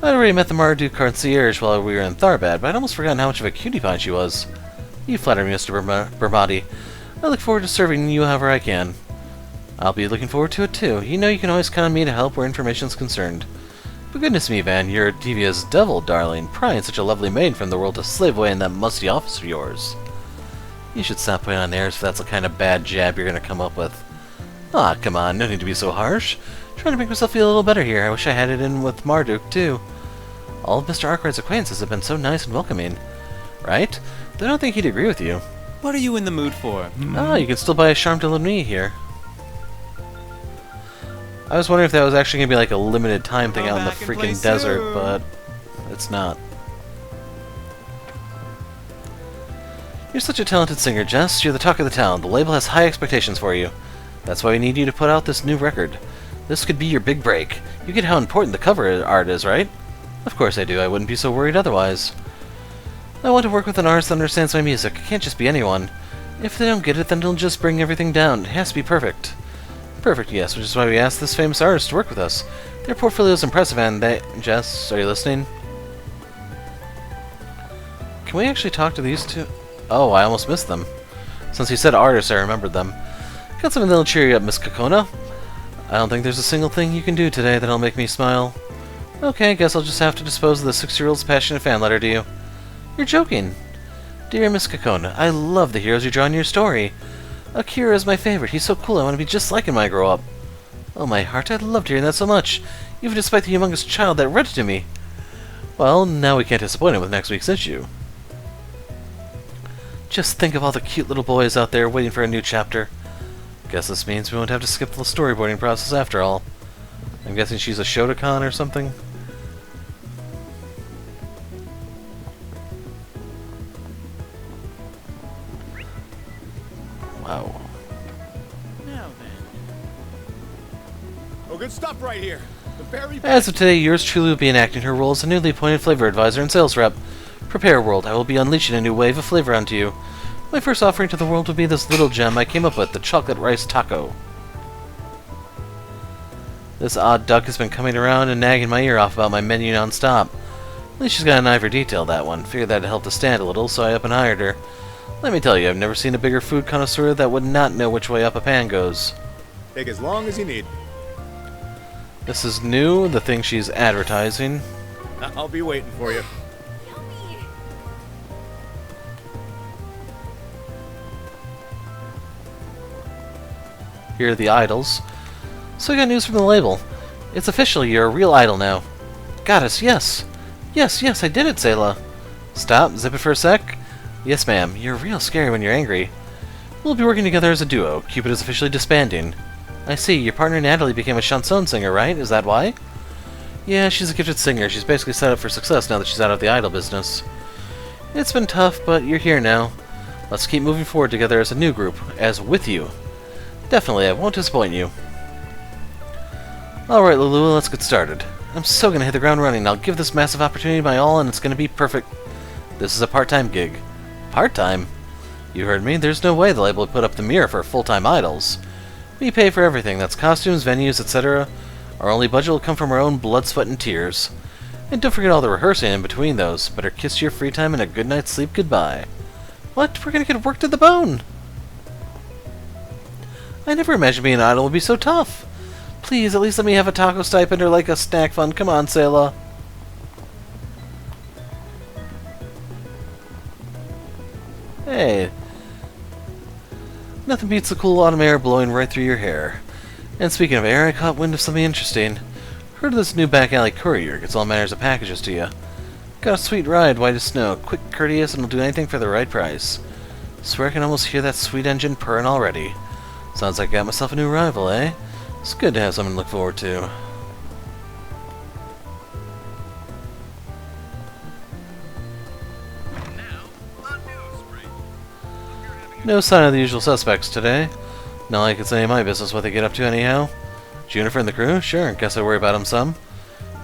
I'd already met the Mardu concierge while we were in Tharbad, but I'd almost forgotten how much of a cutie pie she was. You flatter me, Mr. Bermati. I look forward to serving you however I can. I'll be looking forward to it too. You know you can always count on me to help where information's concerned. But goodness me, Van, you're Devia's devil, darling. Prying such a lovely maid from the world to slave away in that musty office of yours. You should stop putting on airs if that's the kind of bad jab you're going to come up with. Ah, come on, no need to be so harsh. Trying to make myself feel a little better here. I wish I had it in with Marduk, too. All of Mr. Arkwright's acquaintances have been so nice and welcoming. Right? Though I don't think he'd agree with you. What are you in the mood for? Ah, you can still buy a Charme de Lune here. I was wondering if that was actually going to be like a limited time thing out in the freaking desert, but it's not. You're such a talented singer, Jess. You're the talk of the town. The label has high expectations for you. That's why we need you to put out this new record. This could be your big break. You get how important the cover art is, right? Of course I do. I wouldn't be so worried otherwise. I want to work with an artist that understands my music. It can't just be anyone. If they don't get it, then it'll just bring everything down. It has to be perfect. Perfect, yes, which is why we asked this famous artist to work with us. Their portfolio is impressive, and they... Jess, are you listening? Can we actually talk to these two? Oh, I almost missed them. Since you said artist, I remembered them. Got something that'll cheer you up, Miss Kokona? I don't think there's a single thing you can do today that'll make me smile. Okay, guess I'll just have to dispose of the 6-year-old's passionate fan letter to you. You're joking. Dear Miss Kokona, I love the heroes you draw in your story. Akira is my favorite. He's so cool. I want to be just like him when I grow up. Oh, my heart, I loved hearing that so much, even despite the humongous child that read it to me. Well, now we can't disappoint him with next week's issue. Just think of all the cute little boys out there waiting for a new chapter. Guess this means we won't have to skip the storyboarding process after all. I'm guessing she's a Shotokan or something? Wow. Now then. Oh, good stuff right here. The very As of today, yours truly will be enacting her role as a newly appointed flavor advisor and sales rep. Prepare, world. I will be unleashing a new wave of flavor onto you. My first offering to the world will be this little gem I came up with, the chocolate rice taco. This odd duck has been coming around and nagging my ear off about my menu non-stop. At least she's got an eye for detail, that one. Figured that'd help to stand a little, so I up and hired her. Let me tell you, I've never seen a bigger food connoisseur that would not know which way up a pan goes. Take as long as you need. This is new, the thing she's advertising. I'll be waiting for you. Here are the idols. So I got news from the label. It's official, you're a real idol now. Goddess, yes! Yes, I did it, Sayla. Stop, zip it for a sec. Yes, ma'am, you're real scary when you're angry. We'll be working together as a duo. Cupid is officially disbanding. I see, your partner Natalie became a chanson singer, right? Is that why? Yeah, she's a gifted singer. She's basically set up for success now that she's out of the idol business. It's been tough, but you're here now. Let's keep moving forward together as a new group, as with you. Definitely, I won't disappoint you. Alright, Lulu, let's get started. I'm so gonna hit the ground running. I'll give this massive opportunity my all, and it's gonna be perfect. This is a part-time gig. Part-time? You heard me. There's no way the label would put up the mirror for full-time idols. We pay for everything. That's costumes, venues, etc. Our only budget will come from our own blood, sweat, and tears. And don't forget all the rehearsing in between those. Better kiss your free time and a good night's sleep goodbye. What? We're gonna get worked to the bone! I never imagined being an idol would be so tough. Please, at least let me have a taco stipend or like a snack fund. Come on, Sayla. Hey. Nothing beats the cool autumn air blowing right through your hair. And speaking of air, I caught wind of something interesting. Heard of this new back alley courier. Gets all manners of packages to you. Got a sweet ride, white as snow. Quick, courteous, and will do anything for the right price. Swear I can almost hear that sweet engine purring already. Sounds like I got myself a new rival, eh? It's good to have something to look forward to. No sign of the usual suspects today. Not like it's any of my business what they get up to anyhow. Juniper and the crew? Sure, guess I worry about them some.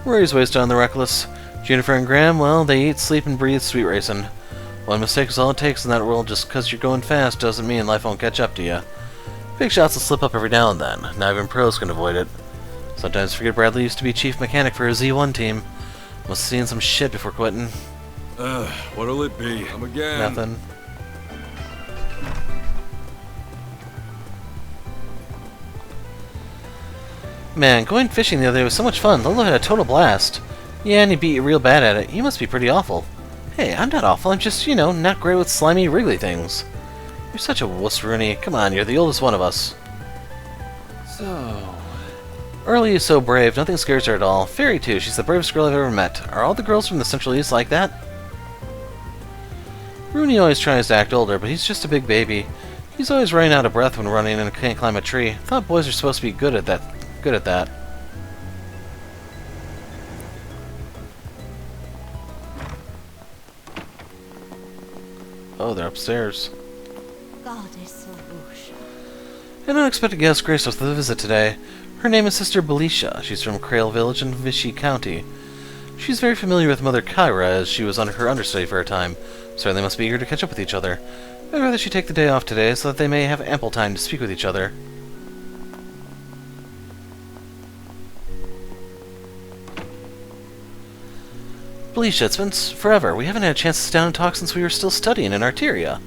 Worries wasted on the reckless. Juniper and Graham, well, they eat, sleep, and breathe sweet racing. One mistake is all it takes in that world. Just because you're going fast doesn't mean life won't catch up to you. Big shots will slip up every now and then. Not even pros can avoid it. Sometimes forget Bradley used to be chief mechanic for a Z1 team. Must have seen some shit before quitting. What'll it be? Come again. Nothing. Man, going fishing the other day was so much fun. Lolo had a total blast. Yeah, and he beat you real bad at it. You must be pretty awful. Hey, I'm not awful. I'm just, you know, not great with slimy, wriggly things. You're such a wuss, Rooney. Come on, you're the oldest one of us. So... Early is so brave, nothing scares her at all. Fairy, too, she's the bravest girl I've ever met. Are all the girls from the Central East like that? Rooney always tries to act older, but he's just a big baby. He's always running out of breath when running and can't climb a tree. Thought boys are supposed to be good at that. Oh, they're upstairs. An unexpected guest graced us with a visit today. Her name is Sister Belisha. She's from Krail Village in Vichy County. She's very familiar with Mother Kyra, as she was under her understudy for a time, so they must be eager to catch up with each other. I'd rather she take the day off today, so that they may have ample time to speak with each other. Belisha, it's been forever. We haven't had a chance to sit down and talk since we were still studying in Arteria.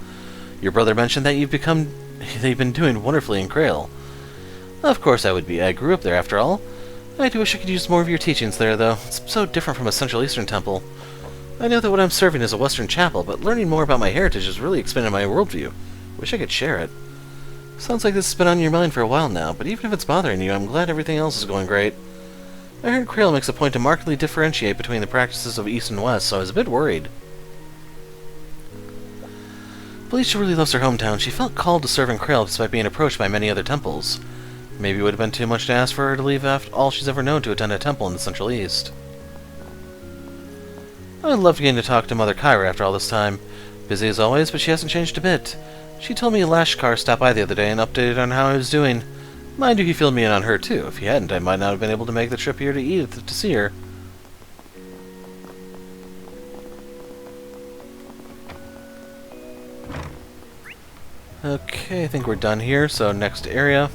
Your brother mentioned that you've been doing wonderfully in Krail. Of course I would be. I grew up there, after all. I do wish I could use more of your teachings there, though. It's so different from a Central Eastern temple. I know that what I'm serving is a Western chapel, but learning more about my heritage has really expanded my worldview. Wish I could share it. Sounds like this has been on your mind for a while now, but even if it's bothering you, I'm glad everything else is going great. I heard Krail makes a point to markedly differentiate between the practices of East and West, so I was a bit worried. Belisha really loves her hometown. She felt called to serve in Krail despite being approached by many other temples. Maybe it would have been too much to ask for her to leave after all she's ever known to attend a temple in the Central East. I loved getting to talk to Mother Kyra after all this time. Busy as always, but she hasn't changed a bit. She told me Lashkar stopped by the other day and updated on how I was doing. Mind you, he filled me in on her too. If he hadn't, I might not have been able to make the trip here to Edith to see her. Okay, I think we're done here, so next area.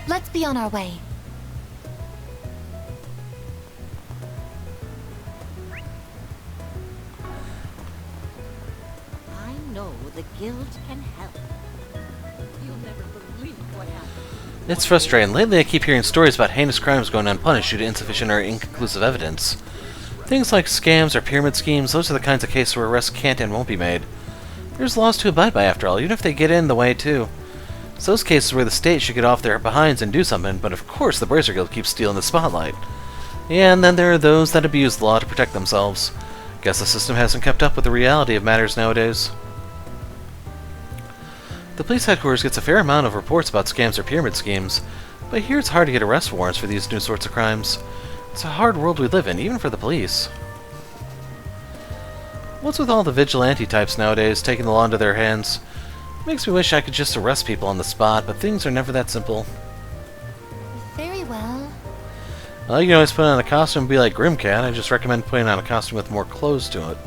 Let's be on our way. I know the guild can help. You'll never believe what happened. It's frustrating. Lately I keep hearing stories about heinous crimes going unpunished due to insufficient or inconclusive evidence. Things like scams or pyramid schemes, those are the kinds of cases where arrests can't and won't be made. There's laws to abide by after all, even if they get in the way too. It's those cases where the state should get off their behinds and do something, but of course the Bracer Guild keeps stealing the spotlight. Yeah, and then there are those that abuse the law to protect themselves. Guess the system hasn't kept up with the reality of matters nowadays. The police headquarters gets a fair amount of reports about scams or pyramid schemes, but here it's hard to get arrest warrants for these new sorts of crimes. It's a hard world we live in, even for the police. What's with all the vigilante types nowadays taking the law into their hands? Makes me wish I could just arrest people on the spot, but things are never that simple. Very well. Well, you can always put on a costume and be like Grimcat. I just recommend putting on a costume with more clothes to it.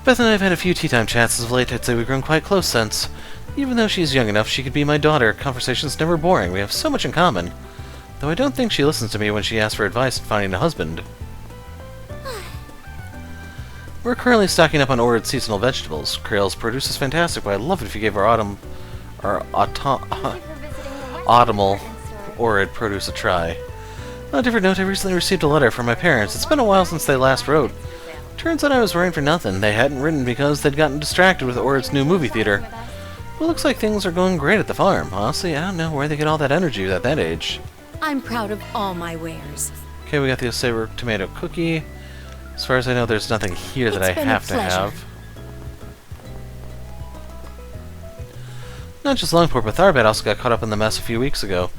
Beth and I have had a few tea time chats as of late. I'd say we've grown quite close since. Even though she's young enough, she could be my daughter. Conversation's never boring. We have so much in common. Though I don't think she listens to me when she asks for advice in finding a husband. We're currently stocking up on ordered seasonal vegetables. Krail's produce is fantastic, but I'd love it if you gave our autumnal ordered produce a try. On a different note, I recently received a letter from my parents. It's been a while since they last wrote. Turns out I was worrying for nothing. They hadn't written because they'd gotten distracted with Ord's new movie theater. But it looks like things are going great at the farm. Honestly, I don't know where they get all that energy at that age. I'm proud of all my wares. Okay, we got the Saber tomato cookie. As far as I know, there's nothing here that I have to have. Not just Longport, but Tharbad also got caught up in the mess a few weeks ago.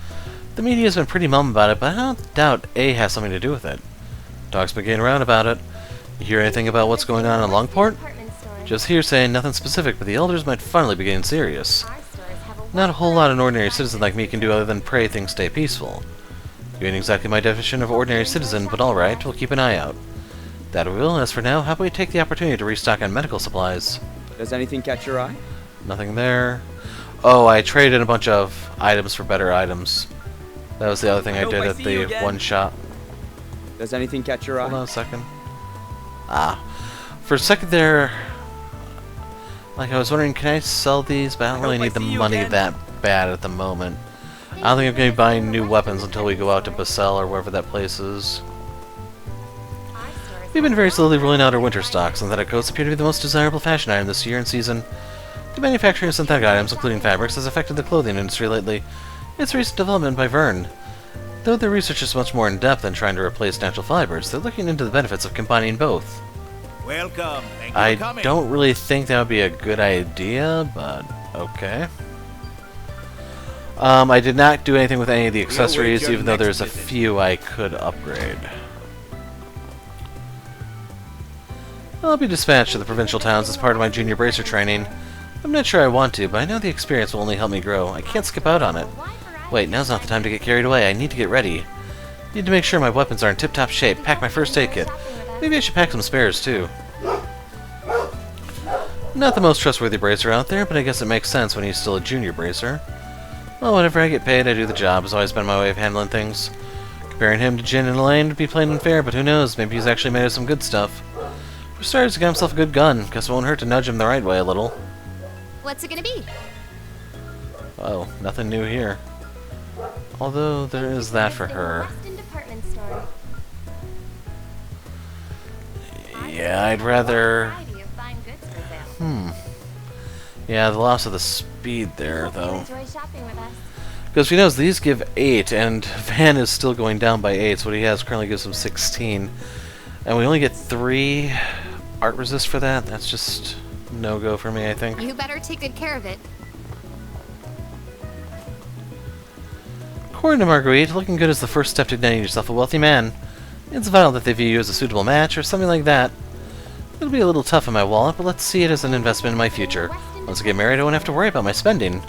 The media's been pretty mum about it, but I don't doubt A has something to do with it. Talk's been getting around about it. You hear anything about what's going on in Longport? Just hearsay, nothing specific, but the elders might finally be getting serious. Not a whole lot an ordinary citizen like me can do other than pray things stay peaceful. You ain't exactly my definition of ordinary citizen, but alright, we'll keep an eye out. That we will. As for now, how about we take the opportunity to restock on medical supplies? Does anything catch your eye? Nothing there. Oh, I traded a bunch of items for better items. That was the other thing I did at the one shop. Does anything catch your eye? Hold on a second. For a second there, like I was wondering, can I sell these? But I don't really need the money that bad at the moment. I don't think I'm going to be buying new weapons until we go out to Basel or wherever that place is. We've been very slowly rolling out our winter stocks, and that coats appear to be the most desirable fashion item this year in season. The manufacturing of synthetic items, including fabrics, has affected the clothing industry lately. It's a recent development by Vern. Though their research is much more in-depth than trying to replace natural fibers, they're looking into the benefits of combining both. Welcome. Thank you I for coming. don't really think that would be a good idea, but okay. I did not do anything with any of the accessories, even though there's a few I could upgrade. I'll be dispatched to the provincial towns as part of my junior bracer training. I'm not sure I want to, but I know the experience will only help me grow. I can't skip out on it. Wait, now's not the time to get carried away. I need to get ready. Need to make sure my weapons are in tip-top shape. Pack my first aid kit. Maybe I should pack some spares, too. Not the most trustworthy bracer out there, but I guess it makes sense when he's still a junior bracer. Well, whenever I get paid, I do the job. Has always been my way of handling things. Comparing him to Jin and Elaine would be plain unfair, but who knows? Maybe he's actually made of some good stuff. For starters, he got himself a good gun. Guess it won't hurt to nudge him the right way a little. What's it gonna be? Oh, nothing new here. Although, there is that for her. Yeah, I'd rather... Yeah, the loss of the speed there, though. Because he knows these give 8, and Van is still going down by 8, so what he has currently gives him 16. And we only get 3 art resist for that. That's just no-go for me, I think. You better take good care of it. According to Marguerite, looking good is the first step to getting yourself a wealthy man. It's vital that they view you as a suitable match, or something like that. It'll be a little tough in my wallet, but let's see it as an investment in my future. Once I get married, I won't have to worry about my spending.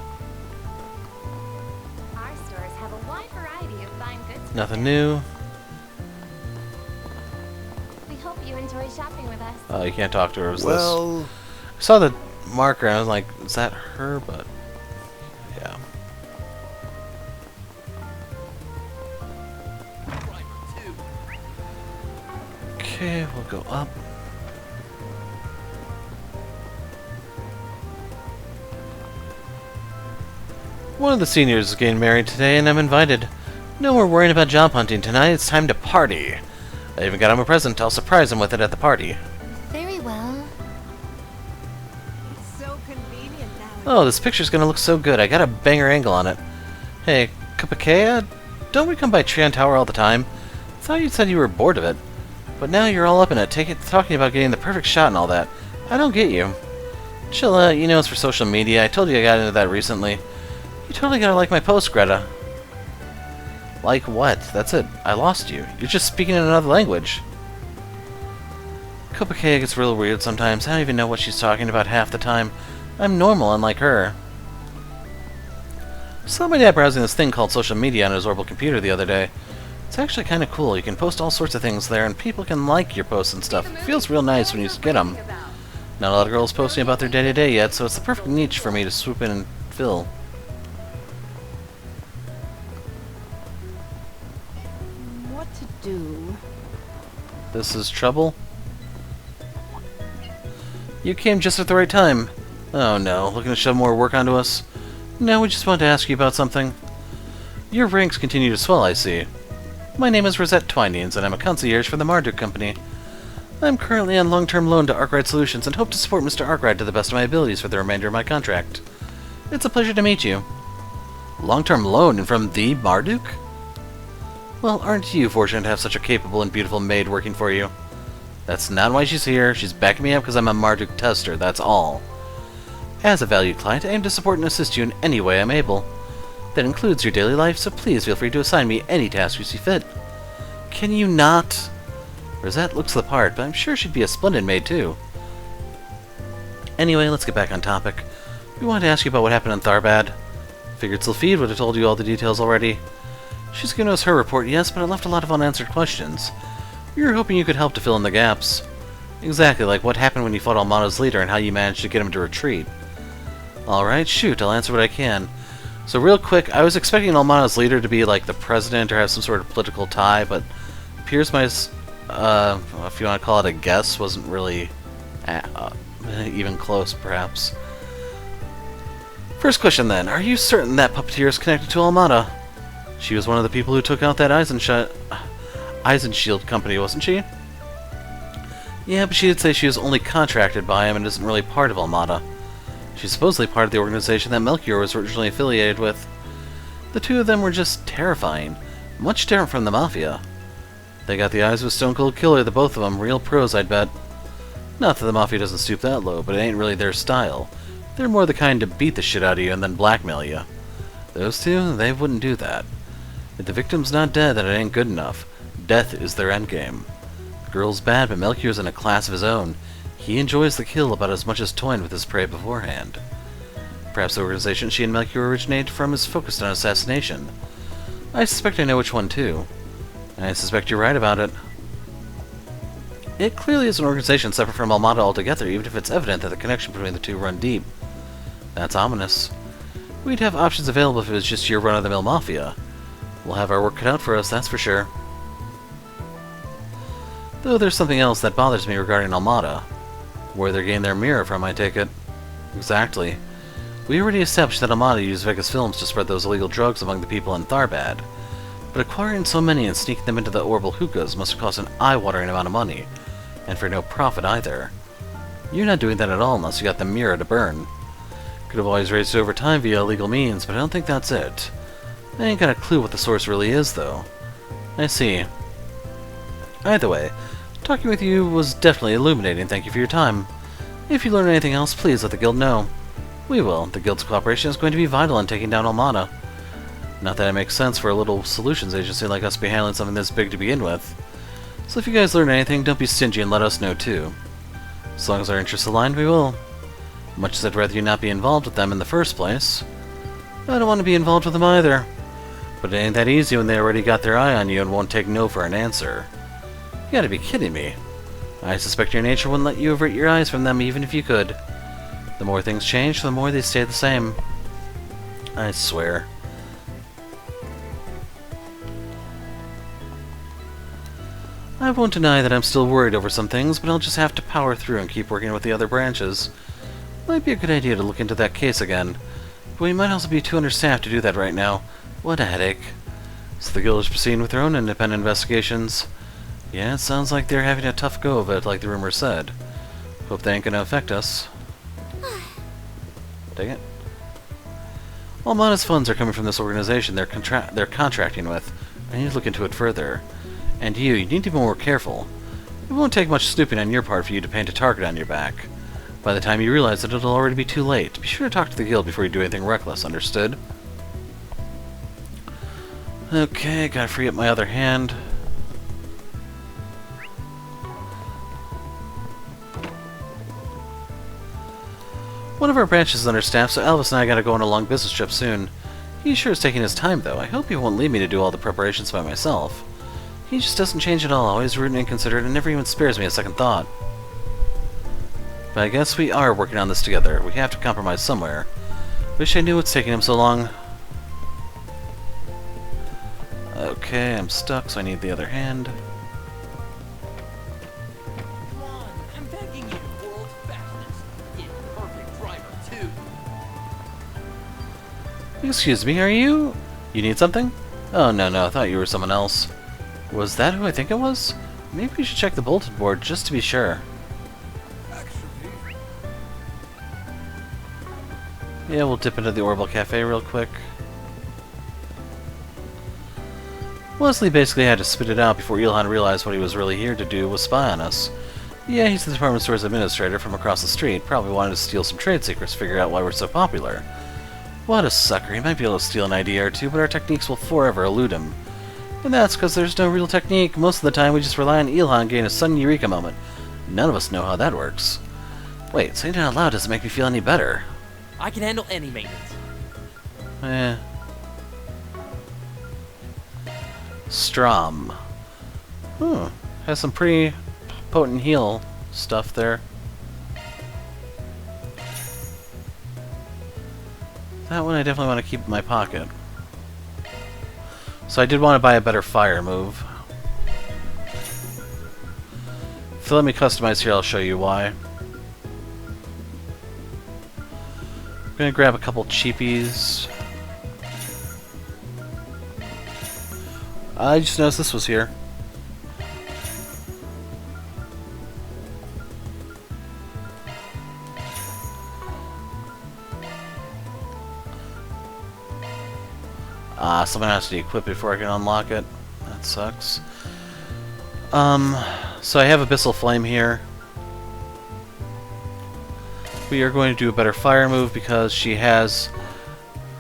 Our stores have a wide variety of fine goods. Nothing new. We hope you enjoy shopping with us. Oh, you can't talk to her. It was Well... this. I saw the marker and I was like, is that her? But, yeah. Okay, we'll go up. One of the seniors is getting married today, and I'm invited. No more worrying about job hunting tonight. It's time to party. I even got him a present. I'll surprise him with it at the party. Very well. It's so convenient now. Oh, this picture's gonna look so good. I got a banger angle on it. Hey, Kapakea, don't we come by Trion Tower all the time? I thought you said you were bored of it. But now you're all up in it, talking about getting the perfect shot and all that. I don't get you. Chill, you know it's for social media. I told you I got into that recently. You totally gotta like my post, Greta. Like what? That's it. I lost you. You're just speaking in another language. Kopakea gets real weird sometimes. I don't even know what she's talking about half the time. I'm normal, unlike her. I saw my dad browsing this thing called social media on his orbital computer the other day. It's actually kind of cool. You can post all sorts of things there, and people can like your posts and stuff. It feels real nice when you get them. Not a lot of girls posting about their day-to-day yet, so it's the perfect niche for me to swoop in and fill. What to do? This is trouble? You came just at the right time. Oh no, looking to shove more work onto us? No, we just wanted to ask you about something. Your ranks continue to swell, I see. My name is Rosette Twinings, and I'm a concierge for the Marduk Company. I'm currently on long-term loan to Arkwright Solutions and hope to support Mr. Arkwright to the best of my abilities for the remainder of my contract. It's a pleasure to meet you. Long-term loan and from the Marduk? Well, aren't you fortunate to have such a capable and beautiful maid working for you? That's not why she's here. She's backing me up because I'm a Marduk tester, that's all. As a valued client, I aim to support and assist you in any way I'm able. That includes your daily life, so please feel free to assign me any task you see fit. Can you not? Rosette looks the part, but I'm sure she'd be a splendid maid too. Anyway, let's get back on topic. We wanted to ask you about what happened on Tharbad. Figured Sylphide would have told you all the details already. She's given us her report, yes, but it left a lot of unanswered questions. We were hoping you could help to fill in the gaps. Exactly, like what happened when you fought Almana's leader and how you managed to get him to retreat. Alright, shoot, I'll answer what I can. So real quick, I was expecting Almana's leader to be like the president or have some sort of political tie, but appears my, if you want to call it a guess, wasn't really even close, perhaps. First question then, are you certain that puppeteer is connected to Almana? She was one of the people who took out that Eisenshield company, wasn't she? Yeah, but she did say she was only contracted by him and isn't really part of Almana. She's supposedly part of the organization that Melchior was originally affiliated with. The two of them were just terrifying. Much different from the Mafia. They got the eyes of a stone-cold killer, the both of them. Real pros, I'd bet. Not that the Mafia doesn't stoop that low, but it ain't really their style. They're more the kind to beat the shit out of you and then blackmail you. Those two, they wouldn't do that. If the victim's not dead, then it ain't good enough. Death is their endgame. The girl's bad, but Melchior's in a class of his own. He enjoys the kill about as much as toying with his prey beforehand. Perhaps the organization she and Melchior originated from is focused on assassination. I suspect I know which one too. And I suspect you're right about it. It clearly is an organization separate from Almada altogether, even if it's evident that the connection between the two run deep. That's ominous. We'd have options available if it was just your run-of-the-mill Mafia. We'll have our work cut out for us, that's for sure. Though there's something else that bothers me regarding Almada. Where they're getting their mirror from, I take it. Exactly. We already established that Almada used Vegas Films to spread those illegal drugs among the people in Tharbad. But acquiring so many and sneaking them into the orbital hookahs must have cost an eye-watering amount of money. And for no profit either. You're not doing that at all unless you got the mirror to burn. Could have always raised it over time via illegal means, but I don't think that's it. I ain't got a clue what the source really is, though. I see. Either way, talking with you was definitely illuminating. Thank you for your time. If you learn anything else, please let the Guild know. We will. The Guild's cooperation is going to be vital in taking down Almada. Not that it makes sense for a little solutions agency like us to be handling something this big to begin with. So if you guys learn anything, don't be stingy and let us know too. As long as our interests align, we will. Much as I'd rather you not be involved with them in the first place. I don't want to be involved with them either. But it ain't that easy when they already got their eye on you and won't take no for an answer. You gotta be kidding me. I suspect your nature wouldn't let you avert your eyes from them even if you could. The more things change, the more they stay the same. I swear. I won't deny that I'm still worried over some things, but I'll just have to power through and keep working with the other branches. Might be a good idea to look into that case again, but we might also be too understaffed to do that right now. What a headache. So the Guild is proceeding with their own independent investigations. Yeah, it sounds like they're having a tough go of it, like the rumor said. Hope they ain't gonna affect us. Dang it. Almada's funds are coming from this organization they're contracting with. I need to look into it further. And you need to be more careful. It won't take much snooping on your part for you to paint a target on your back. By the time you realize it, it'll already be too late. Be sure to talk to the Guild before you do anything reckless, understood? Okay, gotta free up my other hand. One of our branches is understaffed, so Elvis and I gotta go on a long business trip soon. He sure is taking his time, though. I hope he won't leave me to do all the preparations by myself. He just doesn't change at all, always rude and inconsiderate, and never even spares me a second thought. But I guess we are working on this together. We have to compromise somewhere. Wish I knew what's taking him so long. Okay, I'm stuck, so I need the other hand. I'm begging you, world's fastest, imperfect driver, too. Excuse me, are you... You need something? Oh, no, I thought you were someone else. Was that who I think it was? Maybe we should check the bulletin board just to be sure. Yeah, we'll dip into the Orbital Cafe real quick. Wesley basically had to spit it out before Ilhan realized what he was really here to do was spy on us. Yeah, he's the department store's administrator from across the street, probably wanted to steal some trade secrets, figure out why we're so popular. What a sucker, he might be able to steal an idea or two, but our techniques will forever elude him. And that's because there's no real technique. Most of the time we just rely on Ilhan getting a sudden eureka moment. None of us know how that works. Wait, saying it out loud doesn't make me feel any better. I can handle any maintenance. Strom. Has some pretty potent heal stuff there. That one I definitely want to keep in my pocket. So I did want to buy a better fire move. If you let me customize here, I'll show you why. I'm gonna grab a couple cheapies. I just noticed this was here. someone has to equip it before I can unlock it. That sucks. So I have Abyssal Flame here. We are going to do a better fire move because she has...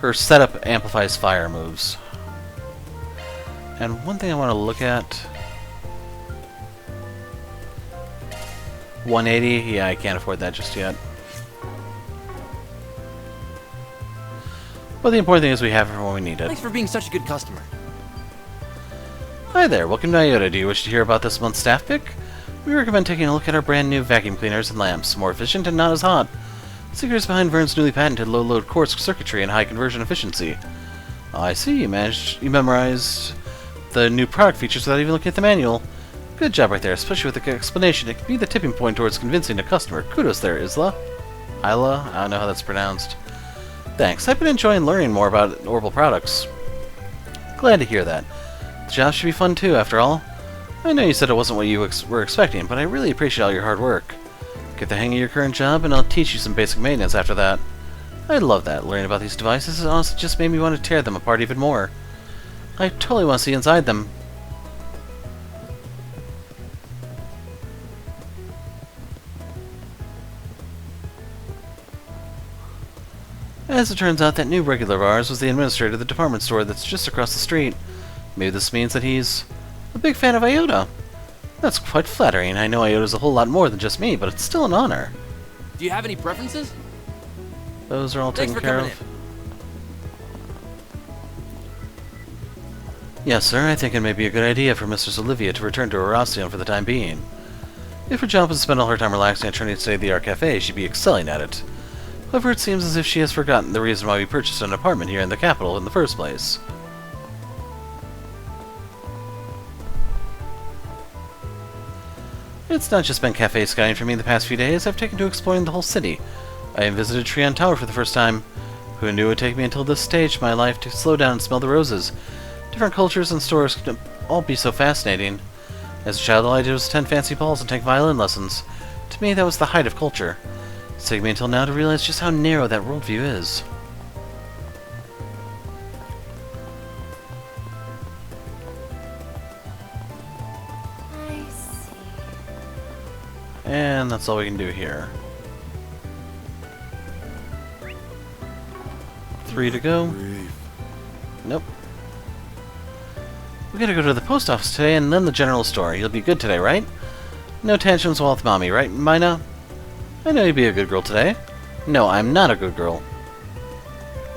her setup amplifies fire moves. And one thing I want to look at... 180? Yeah, I can't afford that just yet. But the important thing is we have it when we need it. Thanks for being such a good customer. Hi there, welcome to Iota. Do you wish to hear about this month's staff pick? We recommend taking a look at our brand new vacuum cleaners and lamps. More efficient and not as hot. Secrets behind Vern's newly patented low-load quartz circuitry and high conversion efficiency. Oh, I see, you memorized the new product features without even looking at the manual. Good job right there, especially with the explanation. It can be the tipping point towards convincing a customer. Kudos there, Isla. Isla? I don't know how that's pronounced. Thanks, I've been enjoying learning more about Orbital products. Glad to hear that. The job should be fun too, after all. I know you said it wasn't what you were expecting, but I really appreciate all your hard work. Get the hang of your current job, and I'll teach you some basic maintenance after that. I love that. Learning about these devices has honestly just made me want to tear them apart even more. I totally want to see inside them. As it turns out, that new regular of ours was the administrator of the department store that's just across the street. Maybe this means that he's a big fan of Iota. That's quite flattering. I know Iota's a whole lot more than just me, but it's still an honor. Do you have any preferences? Those are all taken care of. Yes, sir. I think it may be a good idea for Mistress Olivia to return to Erasion for the time being. If her job was to spend all her time relaxing at Trinity State-of-the-Art Cafe, she'd be excelling at it. However, it seems as if she has forgotten the reason why we purchased an apartment here in the capital in the first place. It's not just been cafe scouting for me the past few days. I've taken to exploring the whole city. I have visited Trion Tower for the first time. Who knew it would take me until this stage of my life to slow down and smell the roses? Different cultures and stores could all be so fascinating. As a child, all I did was attend fancy balls and take violin lessons. To me, that was the height of culture. It's taken me until now to realize just how narrow that worldview is. I see. And that's all we can do here. 3 to go. Nope. We gotta go to the post office today and then the general store. You'll be good today, right? No tantrums while with Mommy, right, Mina? I know you'll be a good girl today. No, I'm not a good girl.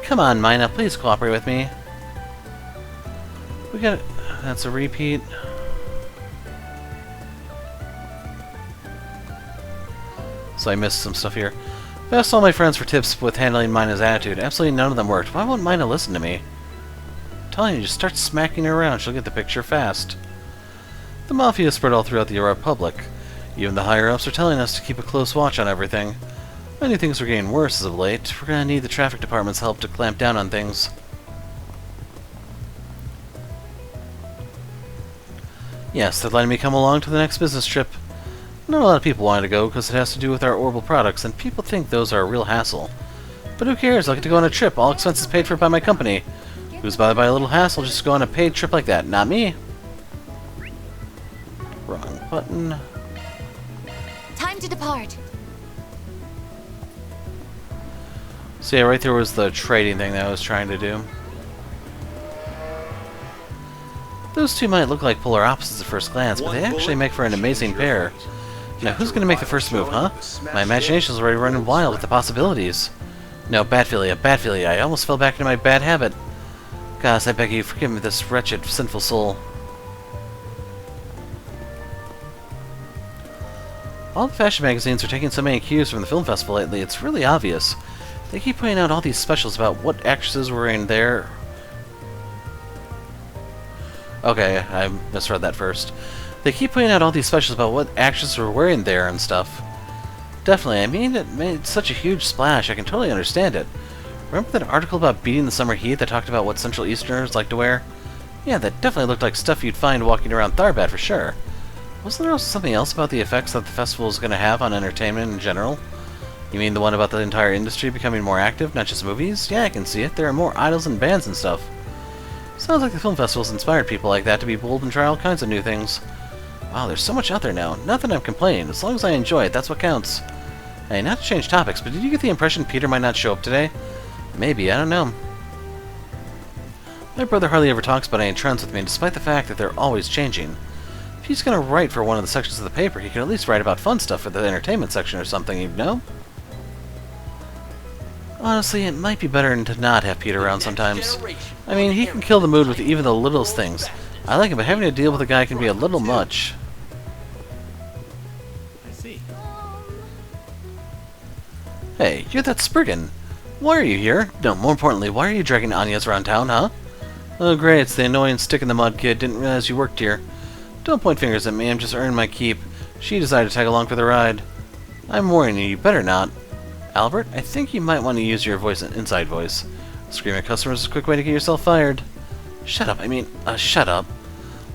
Come on, Mina, please cooperate with me. We got... That's a repeat. So I missed some stuff here. I asked all my friends for tips with handling Mina's attitude. Absolutely none of them worked. Why won't Mina listen to me? I'm telling you, just start smacking her around. She'll get the picture fast. The Mafia is spread all throughout the Republic. Even the higher-ups are telling us to keep a close watch on everything. Many things are getting worse as of late. We're gonna need the traffic department's help to clamp down on things. Yes, they're letting me come along to the next business trip. Not a lot of people wanted to go because it has to do with our Orbital products, and people think those are a real hassle. But who cares? I'll get to go on a trip, all expenses paid for by my company. Who's bothered by a little hassle just to go on a paid trip like that? Not me. Wrong button. Time to depart. So yeah, right there was the trading thing that I was trying to do. Those two might look like polar opposites at first glance, but they actually make for an amazing pair. Now, who's going to make the first move, huh? My imagination's already running wild with the possibilities. No, Batphilia, I almost fell back into my bad habit. Gosh, I beg you, forgive me this wretched, sinful soul. All the fashion magazines are taking so many cues from the film festival lately, it's really obvious. They keep putting out all these specials about what actresses were in there. Okay, I misread that first. They keep putting out all these specials about what actresses were wearing there and stuff. Definitely, I mean, it made such a huge splash, I can totally understand it. Remember that article about beating the summer heat that talked about what Central Easterners like to wear? Yeah, that definitely looked like stuff you'd find walking around Tharbat for sure. Wasn't there also something else about the effects that the festival is going to have on entertainment in general? You mean the one about the entire industry becoming more active, not just movies? Yeah, I can see it. There are more idols and bands and stuff. Sounds like the film festival's inspired people like that to be bold and try all kinds of new things. Wow, there's so much out there now. Not that I'm complaining. As long as I enjoy it, that's what counts. Hey, not to change topics, but did you get the impression Peter might not show up today? Maybe, I don't know. My brother hardly ever talks about any trends with me, despite the fact that they're always changing. If he's gonna write for one of the sections of the paper, he can at least write about fun stuff for the entertainment section or something, you know? Honestly, it might be better to not have Peter around sometimes. I mean, he can kill the mood with even the littlest things. I like him, but having to deal with a guy can be a little much. I see. Hey, you're that Spriggan. Why are you here? No, more importantly, why are you dragging Anya's around town, huh? Oh great, it's the annoying stick-in-the-mud kid. Didn't realize you worked here. Don't point fingers at me, I'm just earning my keep. She decided to tag along for the ride. I'm warning you, you better not. Albert, I think you might want to use your inside voice. Screaming at customers is a quick way to get yourself fired. Shut up, shut up.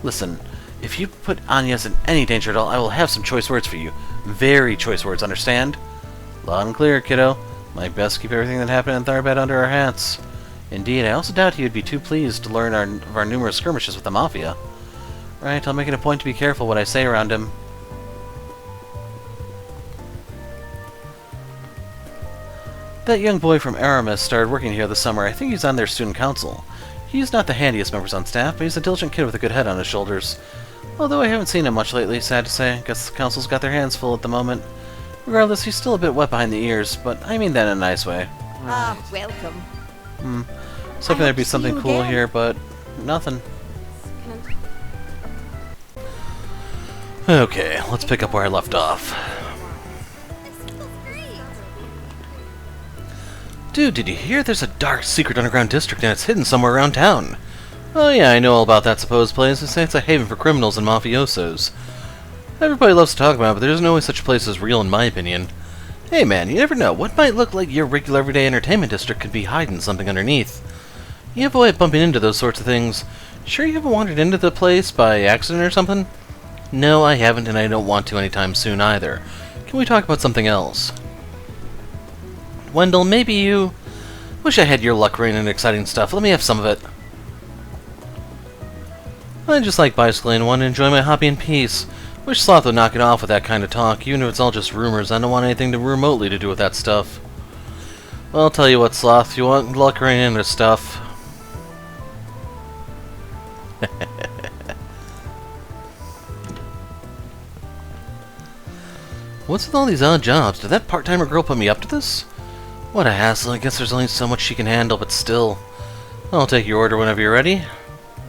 Listen, if you put Anya's in any danger at all, I will have some choice words for you. Very choice words, understand? Loud and clear, kiddo. Might best keep everything that happened in Tharbad under our hats. Indeed, I also doubt he would be too pleased to learn of our numerous skirmishes with the Mafia. Right, I'll make it a point to be careful what I say around him. That young boy from Aramis started working here this summer. I think he's on their student council. He's not the handiest members on staff, but he's a diligent kid with a good head on his shoulders. Although I haven't seen him much lately, sad to say. Guess the council's got their hands full at the moment. Regardless, he's still a bit wet behind the ears, but I mean that in a nice way. Ah, welcome. It's hoping there'd be something cool here, but nothing. Okay, let's pick up where I left off. Dude, did you hear there's a dark, secret underground district and it's hidden somewhere around town? Oh yeah, I know all about that supposed place. They say it's a haven for criminals and mafiosos. Everybody loves to talk about it, but there's no way such a place is real in my opinion. Hey man, you never know. What might look like your regular everyday entertainment district could be hiding something underneath. You have a way of bumping into those sorts of things. Sure you haven't wandered into the place by accident or something? No, I haven't, and I don't want to anytime soon either. Can we talk about something else? Wendell, maybe you... Wish I had your luck rain and exciting stuff. Let me have some of it. I just like bicycling and want to enjoy my hobby in peace. Wish Sloth would knock it off with that kind of talk, even if it's all just rumors. I don't want anything to remotely to do with that stuff. Well, I'll tell you what, Sloth. If you want luck rain into stuff... What's with all these odd jobs? Did that part-timer girl put me up to this? What a hassle. I guess there's only so much she can handle, but still. I'll take your order whenever you're ready.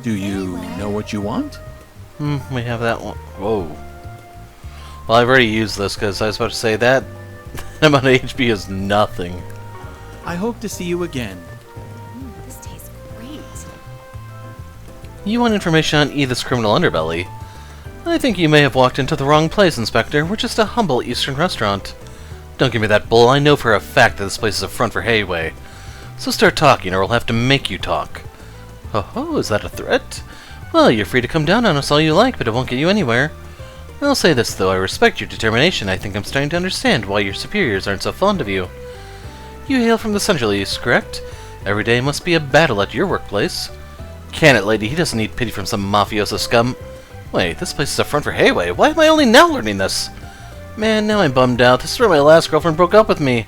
Do you know what you want? We have that one. Whoa. Well, I've already used this because I was about to say that amount of HP is nothing. I hope to see you again. This tastes great. You want information on Edith's criminal underbelly? I think you may have walked into the wrong place, Inspector. We're just a humble Eastern restaurant. Don't give me that bull. I know for a fact that this place is a front for Hayway. So start talking, or we'll have to make you talk. Ho-ho, is that a threat? Well, you're free to come down on us all you like, but it won't get you anywhere. I'll say this, though. I respect your determination. I think I'm starting to understand why your superiors aren't so fond of you. You hail from the Central East, correct? Every day must be a battle at your workplace. Can it, lady? He doesn't need pity from some mafioso scum. Wait, this place is a front for Hayway. Why am I only now learning this? Man, now I'm bummed out. This is where my last girlfriend broke up with me.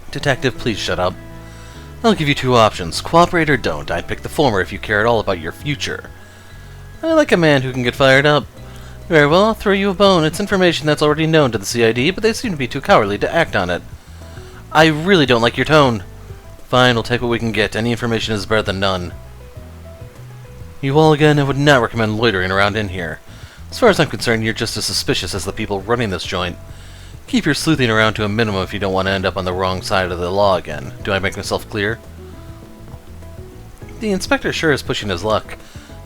Detective, please shut up. I'll give you two options. Cooperate or don't. I'd pick the former if you care at all about your future. I like a man who can get fired up. Very well, I'll throw you a bone. It's information that's already known to the CID, but they seem to be too cowardly to act on it. I really don't like your tone. Fine, we'll take what we can get. Any information is better than none. You all again, I would not recommend loitering around in here. As far as I'm concerned, you're just as suspicious as the people running this joint. Keep your sleuthing around to a minimum if you don't want to end up on the wrong side of the law again. Do I make myself clear? The inspector sure is pushing his luck.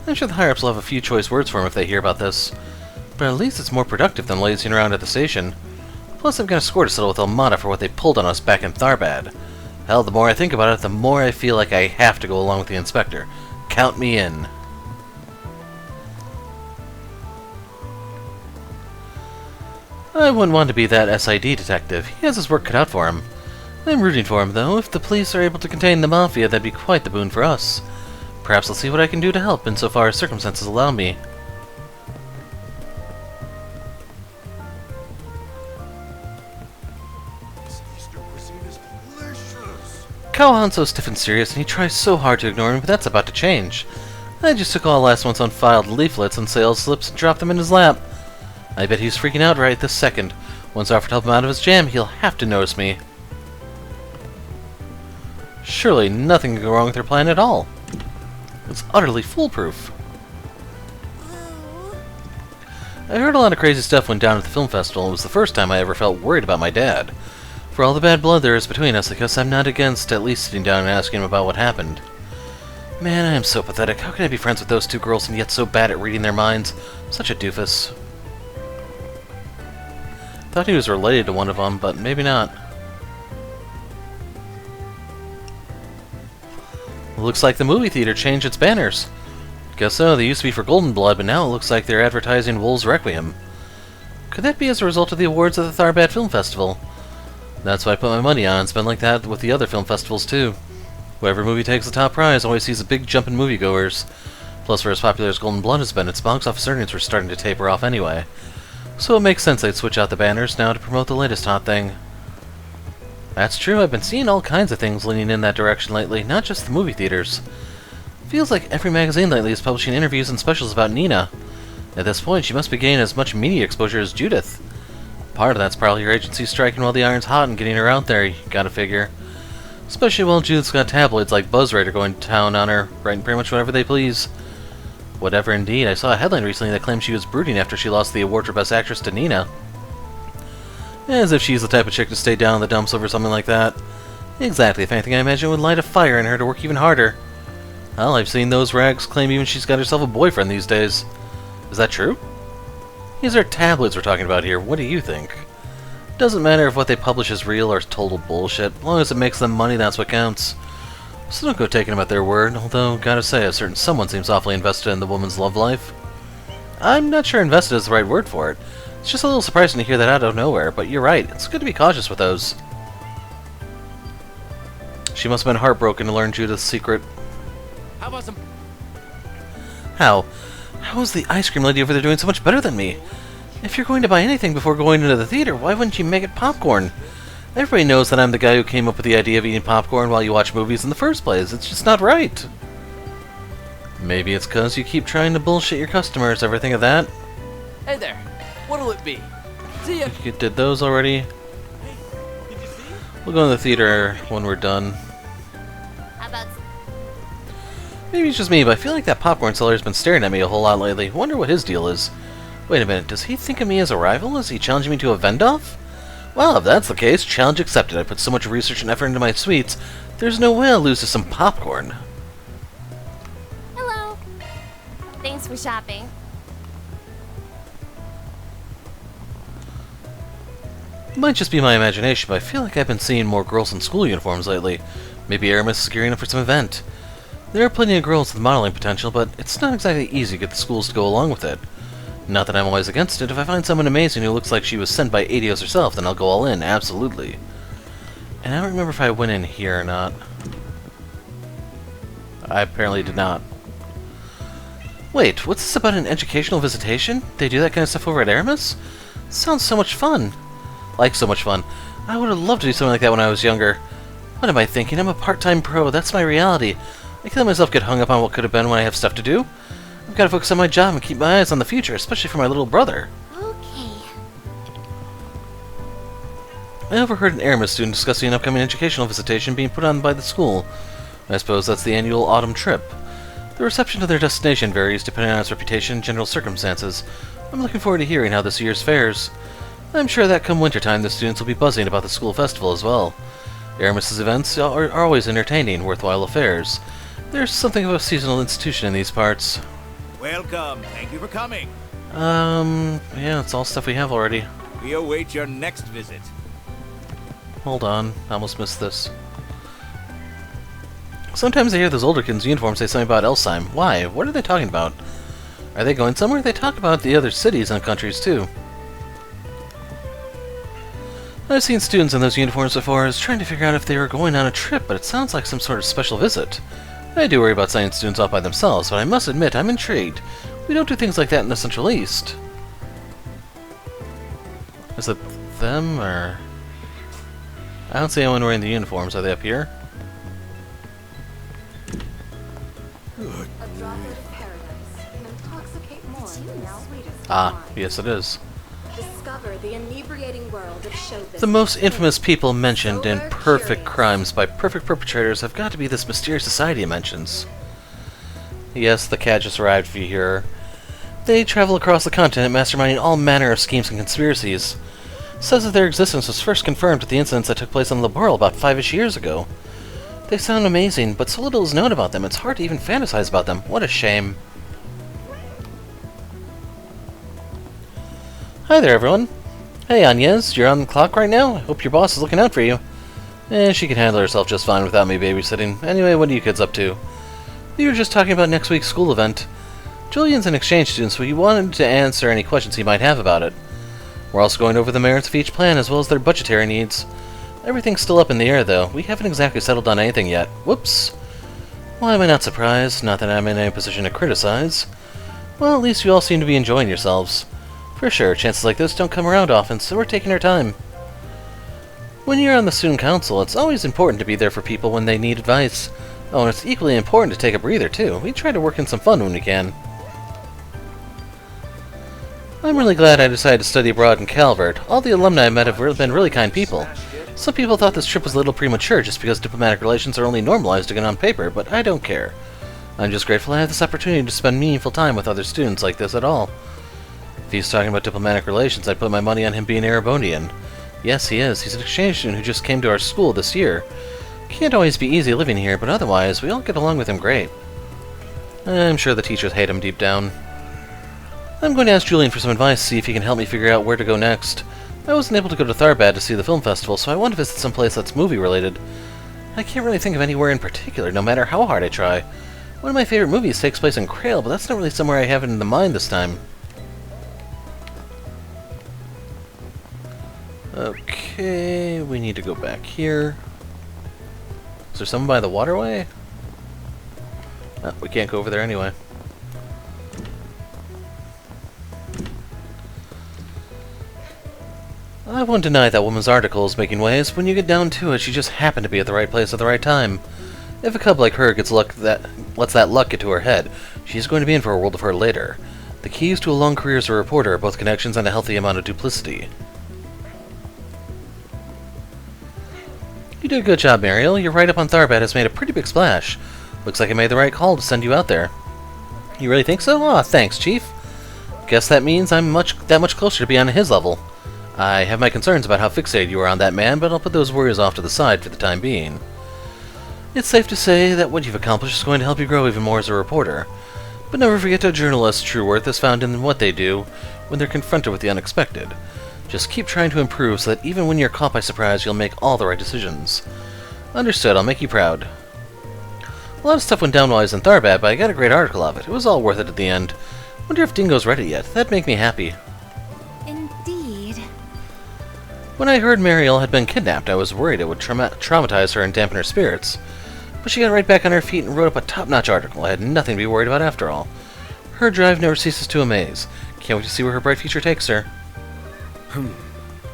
I'm sure the higher-ups will have a few choice words for him if they hear about this. But at least it's more productive than lazing around at the station. Plus, I've got a score to settle with Almada for what they pulled on us back in Tharbad. Hell, the more I think about it, the more I feel like I have to go along with the inspector. Count me in. I wouldn't want to be that SID detective. He has his work cut out for him. I'm rooting for him, though. If the police are able to contain the Mafia, that'd be quite the boon for us. Perhaps I'll see what I can do to help insofar as circumstances allow me. Callahan's so stiff and serious, and he tries so hard to ignore me, but that's about to change. I just took all last month's unfiled leaflets and sales slips and dropped them in his lap. I bet he's freaking out right this second. Once I offer to help him out of his jam, he'll have to notice me. Surely nothing can go wrong with their plan at all. It's utterly foolproof. I heard a lot of crazy stuff went down at the film festival, and it was the first time I ever felt worried about my dad. For all the bad blood there is between us, I guess I'm not against at least sitting down and asking him about what happened. Man, I am so pathetic. How can I be friends with those two girls and yet so bad at reading their minds? Such a doofus. Thought he was related to one of them, but maybe not. Looks like the movie theater changed its banners. Guess so, they used to be for Golden Blood, but now it looks like they're advertising Wolves Requiem. Could that be as a result of the awards at the Tharbad Film Festival? That's what I put my money on. It's been like that with the other film festivals too. Whoever movie takes the top prize always sees a big jump in moviegoers. Plus, for as popular as Golden Blood has been, its box office earnings were starting to taper off anyway. So it makes sense they'd switch out the banners now to promote the latest hot thing. That's true, I've been seeing all kinds of things leaning in that direction lately, not just the movie theaters. Feels like every magazine lately is publishing interviews and specials about Nina. At this point, she must be gaining as much media exposure as Judith. Part of that's probably your agency striking while the iron's hot and getting her out there, you gotta figure. Especially while Judith's got tabloids like BuzzRater going to town on her, writing pretty much whatever they please. Whatever indeed. I saw a headline recently that claimed she was brooding after she lost the award for Best Actress to Nina. As if she's the type of chick to stay down in the dumps over something like that. Exactly, if anything I imagine would light a fire in her to work even harder. Well, I've seen those rags claim even she's got herself a boyfriend these days. Is that true? These are tabloids we're talking about here. What do you think? Doesn't matter if what they publish is real or total bullshit. As long as it makes them money, that's what counts. So don't go taking them at their word, although, gotta say, a certain someone seems awfully invested in the woman's love life. I'm not sure invested is the right word for it. It's just a little surprising to hear that out of nowhere, but you're right. It's good to be cautious with those. She must have been heartbroken to learn Judith's secret. How about some... How? How is the ice cream lady over there doing so much better than me? If you're going to buy anything before going into the theater, why wouldn't you make it popcorn? Everybody knows that I'm the guy who came up with the idea of eating popcorn while you watch movies in the first place. It's just not right. Maybe it's because you keep trying to bullshit your customers. Ever think of that? Hey there. What'll it be? See ya. You did those already? We'll go in the theater when we're done. How about... Maybe it's just me, but I feel like that popcorn seller's been staring at me a whole lot lately. Wonder what his deal is. Wait a minute, does he think of me as a rival? Is he challenging me to a vend-off? Well, if that's the case, challenge accepted. I put so much research and effort into my sweets, there's no way I'll lose to some popcorn. Hello. Thanks for shopping. It might just be my imagination, but I feel like I've been seeing more girls in school uniforms lately. Maybe Aramis is gearing up for some event. There are plenty of girls with modeling potential, but it's not exactly easy to get the schools to go along with it. Not that I'm always against it. If I find someone amazing who looks like she was sent by Adios herself, then I'll go all in, absolutely. And I don't remember if I went in here or not. I apparently did not. Wait, what's this about an educational visitation? They do that kind of stuff over at Aramis? Sounds so much fun. Like so much fun. I would have loved to do something like that when I was younger. What am I thinking? I'm a part-time pro. That's my reality. I can't let myself get hung up on what could have been when I have stuff to do. I've got to focus on my job and keep my eyes on the future, especially for my little brother. Okay. I overheard an Aramis student discussing an upcoming educational visitation being put on by the school. I suppose that's the annual autumn trip. The reception to their destination varies depending on its reputation and general circumstances. I'm looking forward to hearing how this year's fares. I'm sure that come wintertime the students will be buzzing about the school festival as well. Aramis's events are always entertaining, worthwhile affairs. There's something of a seasonal institution in these parts. Welcome. Thank you for coming. Yeah, it's all stuff we have already. We await your next visit. Hold on, I almost missed this. Sometimes I hear those older kids in uniform say something about Elsheim. Why? What are they talking about? Are they going somewhere? They talk about the other cities and countries too. I've seen students in those uniforms before. I was trying to figure out if they were going on a trip, but it sounds like some sort of special visit. I do worry about sending students off by themselves, but I must admit I'm intrigued. We don't do things like that in the Central East. Is it them, or... I don't see anyone wearing the uniforms. Are they up here? Ah, yes it is. Discover the inebriating world of show business. The most infamous people mentioned in perfect crimes by perfect perpetrators have got to be this mysterious society it mentions. Yes, the cat just arrived for you here. They travel across the continent, masterminding all manner of schemes and conspiracies. Says that their existence was first confirmed with the incidents that took place on Laboral about 5-ish years ago. They sound amazing, but so little is known about them, it's hard to even fantasize about them. What a shame. Hi there, everyone. Hey, Agnes, you're on the clock right now? I hope your boss is looking out for you. She can handle herself just fine without me babysitting. Anyway, what are you kids up to? We were just talking about next week's school event. Julian's an exchange student, so he wanted to answer any questions he might have about it. We're also going over the merits of each plan, as well as their budgetary needs. Everything's still up in the air, though. We haven't exactly settled on anything yet. Whoops. Why am I not surprised? Not that I'm in any position to criticize. Well, at least you all seem to be enjoying yourselves. For sure, chances like this don't come around often, so we're taking our time. When you're on the student council, it's always important to be there for people when they need advice. Oh, and it's equally important to take a breather, too. We try to work in some fun when we can. I'm really glad I decided to study abroad in Calvert. All the alumni I met have been really kind people. Some people thought this trip was a little premature just because diplomatic relations are only normalized again on paper, but I don't care. I'm just grateful I have this opportunity to spend meaningful time with other students like this at all. If he's talking about diplomatic relations, I'd put my money on him being Erebonian. Yes, he is. He's an exchange student who just came to our school this year. Can't always be easy living here, but otherwise, we all get along with him great. I'm sure the teachers hate him deep down. I'm going to ask Julian for some advice, see if he can help me figure out where to go next. I wasn't able to go to Tharbad to see the film festival, so I want to visit some place that's movie-related. I can't really think of anywhere in particular, no matter how hard I try. One of my favorite movies takes place in Krail, but that's not really somewhere I have it in the mind this time. Okay, we need to go back here. Is there someone by the waterway? Oh, we can't go over there anyway. I won't deny that woman's article is making waves. When you get down to it, she just happened to be at the right place at the right time. If a cub like her lets that luck get to her head, she's going to be in for a world of hurt later. The keys to a long career as a reporter are both connections and a healthy amount of duplicity. You did a good job, Mariel. Your write-up on Tharbad has made a pretty big splash. Looks like I made the right call to send you out there. You really think so? Aw, thanks, Chief. Guess that means I'm that much closer to being on his level. I have my concerns about how fixated you are on that man, but I'll put those worries off to the side for the time being. It's safe to say that what you've accomplished is going to help you grow even more as a reporter. But never forget a journalist's true worth is found in what they do when they're confronted with the unexpected. Just keep trying to improve so that even when you're caught by surprise, you'll make all the right decisions. Understood, I'll make you proud. A lot of stuff went down while I was in Tharbad, but I got a great article of it. It was all worth it at the end. Wonder if Dingo's read it yet. That'd make me happy. Indeed. When I heard Mariel had been kidnapped, I was worried it would traumatize her and dampen her spirits. But she got right back on her feet and wrote up a top-notch article. I had nothing to be worried about after all. Her drive never ceases to amaze. Can't wait to see where her bright future takes her.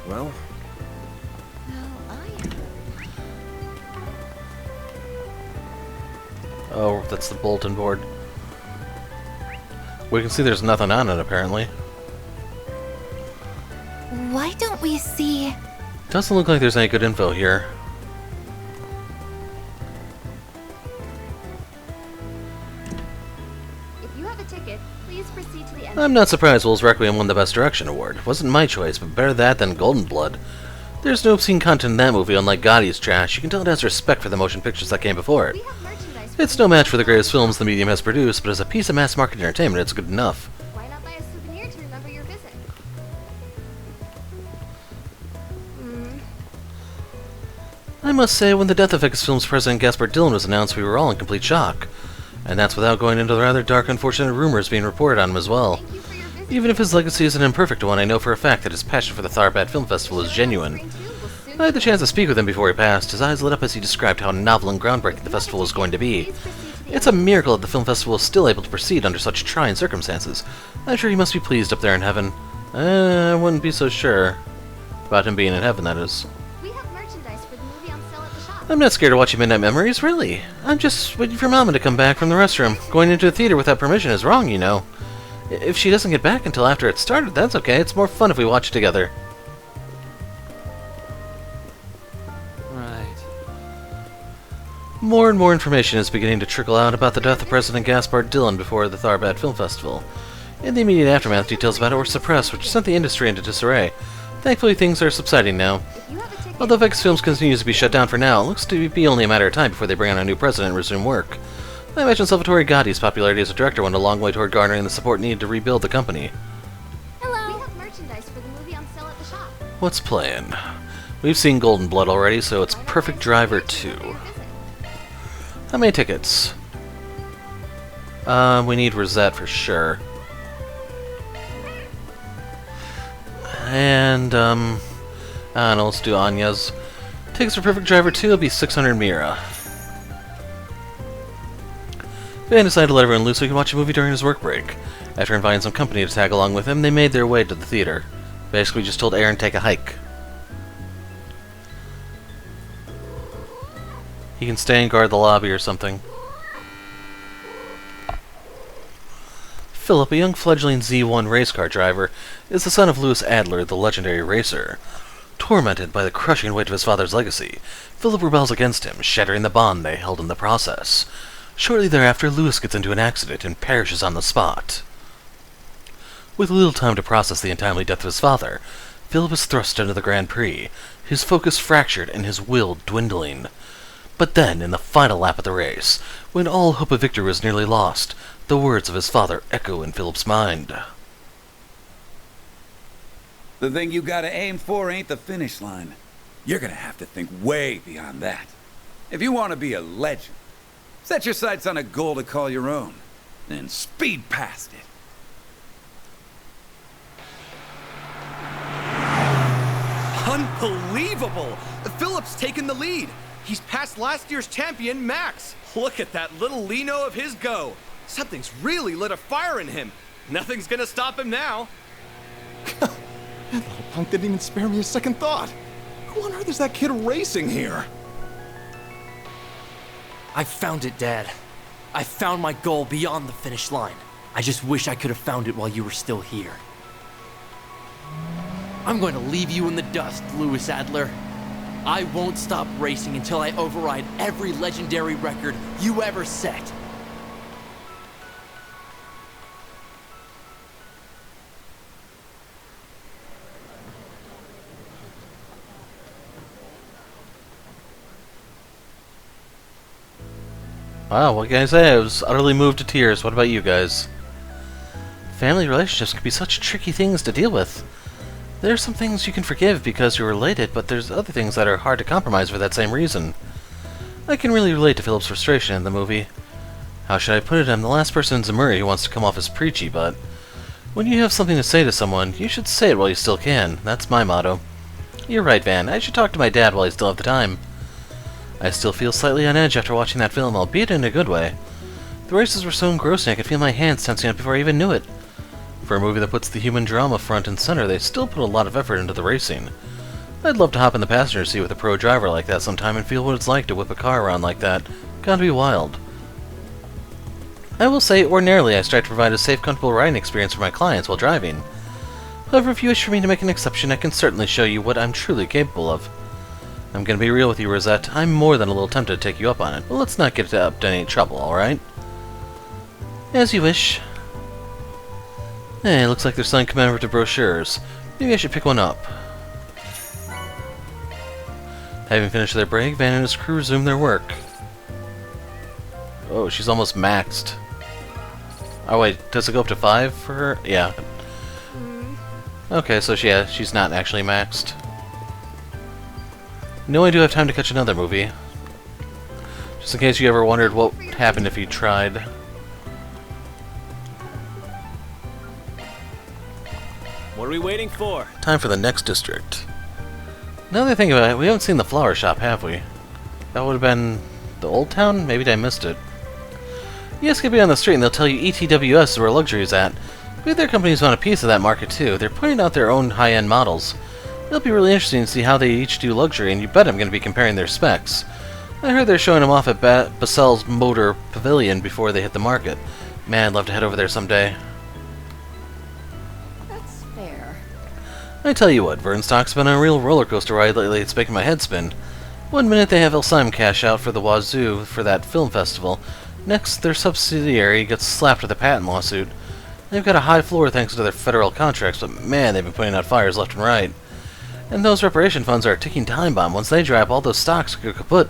Well... Oh, that's the bulletin board. We can see there's nothing on it, apparently. Why don't we see... Doesn't look like there's any good info here. If you have a ticket, please proceed to the end. I'm not surprised Will's Requiem won the Best Direction award. It wasn't my choice, but better that than Golden Blood. There's no obscene content in that movie, unlike Gotti's trash. You can tell it has respect for the motion pictures that came before it. It's no match for the greatest films the medium has produced, but as a piece of mass market entertainment, it's good enough. Why not buy a souvenir to remember your visit? I must say, when the death of Lucasfilm's president Gaspar Dillon was announced, we were all in complete shock. And that's without going into the rather dark, unfortunate rumors being reported on him as well. Even if his legacy is an imperfect one, I know for a fact that his passion for the Tharbad Film Festival is genuine. I had the chance to speak with him before he passed. His eyes lit up as he described how novel and groundbreaking the festival was going to be. It's a miracle that the film festival is still able to proceed under such trying circumstances. I'm sure he must be pleased up there in heaven. I wouldn't be so sure about him being in heaven, that is. We have merchandise for the movie on sale at the shop. I'm not scared to watch Midnight Memories, really. I'm just waiting for Mama to come back from the restroom. Going into a theater without permission is wrong, you know. If she doesn't get back until after it started, that's okay. It's more fun if we watch it together. Right. More and more information is beginning to trickle out about the death of President Gaspard Dillon before the Tharbad Film Festival. In the immediate aftermath, details about it were suppressed, which sent the industry into disarray. Thankfully, things are subsiding now. Although Vegas Films continues to be shut down for now, it looks to be only a matter of time before they bring on a new president and resume work. I imagine Salvatore Gotti's popularity as a director went a long way toward garnering the support needed to rebuild the company. Hello. We have merchandise for the movie on sale at the shop. What's playing? We've seen Golden Blood already, so it's Perfect Driver 2. How many tickets? We need Rosette for sure. And, I don't know, let's do Anya's. Tickets for Perfect Driver 2 will be 600 Mira. Van decided to let everyone loose so he could watch a movie during his work break. After inviting some company to tag along with him, they made their way to the theater. Basically just told Aaron to take a hike. He can stay and guard the lobby or something. Philip, a young fledgling Z1 race car driver, is the son of Louis Adler, the legendary racer. Tormented by the crushing weight of his father's legacy, Philip rebels against him, shattering the bond they held in the process. Shortly thereafter, Louis gets into an accident and perishes on the spot. With little time to process the untimely death of his father, Philip is thrust into the Grand Prix, his focus fractured and his will dwindling. But then, in the final lap of the race, when all hope of victory was nearly lost, the words of his father echo in Philip's mind. The thing you gotta aim for ain't the finish line. You're gonna have to think way beyond that. If you want to be a legend, set your sights on a goal to call your own, then speed past it. Unbelievable! Philip's taken the lead. He's passed last year's champion, Max. Look at that little Lino of his go. Something's really lit a fire in him. Nothing's gonna stop him now. That little punk didn't even spare me a second thought. Who on earth is that kid racing here? I found it, Dad. I found my goal beyond the finish line. I just wish I could have found it while you were still here. I'm going to leave you in the dust, Louis Adler. I won't stop racing until I override every legendary record you ever set. Wow, what can I say? I was utterly moved to tears. What about you guys? Family relationships can be such tricky things to deal with. There are some things you can forgive because you're related, but there's other things that are hard to compromise for that same reason. I can really relate to Philip's frustration in the movie. How should I put it? I'm the last person in Zemuri who wants to come off as preachy, but when you have something to say to someone, you should say it while you still can. That's my motto. You're right, Van. I should talk to my dad while I still have the time. I still feel slightly on edge after watching that film, albeit in a good way. The races were so engrossing I could feel my hands tensing up before I even knew it. For a movie that puts the human drama front and center, they still put a lot of effort into the racing. I'd love to hop in the passenger seat with a pro driver like that sometime and feel what it's like to whip a car around like that. Gotta be wild. I will say, ordinarily I strive to provide a safe, comfortable riding experience for my clients while driving. However, if you wish for me to make an exception, I can certainly show you what I'm truly capable of. I'm gonna be real with you, Rosette. I'm more than a little tempted to take you up on it, but let's not get up to any trouble, alright? As you wish. Hey, looks like they're selling commemorative brochures. Maybe I should pick one up. Having finished their break, Van and his crew resume their work. Oh, she's almost maxed. Oh wait, does it go up to 5 for her? Yeah. Okay, so she's not actually maxed. No, I do have time to catch another movie. Just in case you ever wondered what would happen if you tried. What are we waiting for? Time for the next district. Now that I think about it, we haven't seen the flower shop, have we? That would have been the old town? Maybe I missed it. You just get on the street and they'll tell you ETWS is where luxury is at. But their companies want a piece of that market too. They're putting out their own high-end models. It'll be really interesting to see how they each do luxury, and you bet I'm going to be comparing their specs. I heard they're showing them off at Basel's Motor Pavilion before they hit the market. Man, I'd love to head over there someday. That's fair. I tell you what, Vernstock's been on a real roller coaster ride lately. It's making my head spin. One minute they have Elsimon cash out for the wazoo for that film festival. Next, their subsidiary gets slapped with a patent lawsuit. They've got a high floor thanks to their federal contracts, but man, they've been putting out fires left and right. And those reparation funds are a ticking time bomb. Once they dry up, all those stocks go kaput.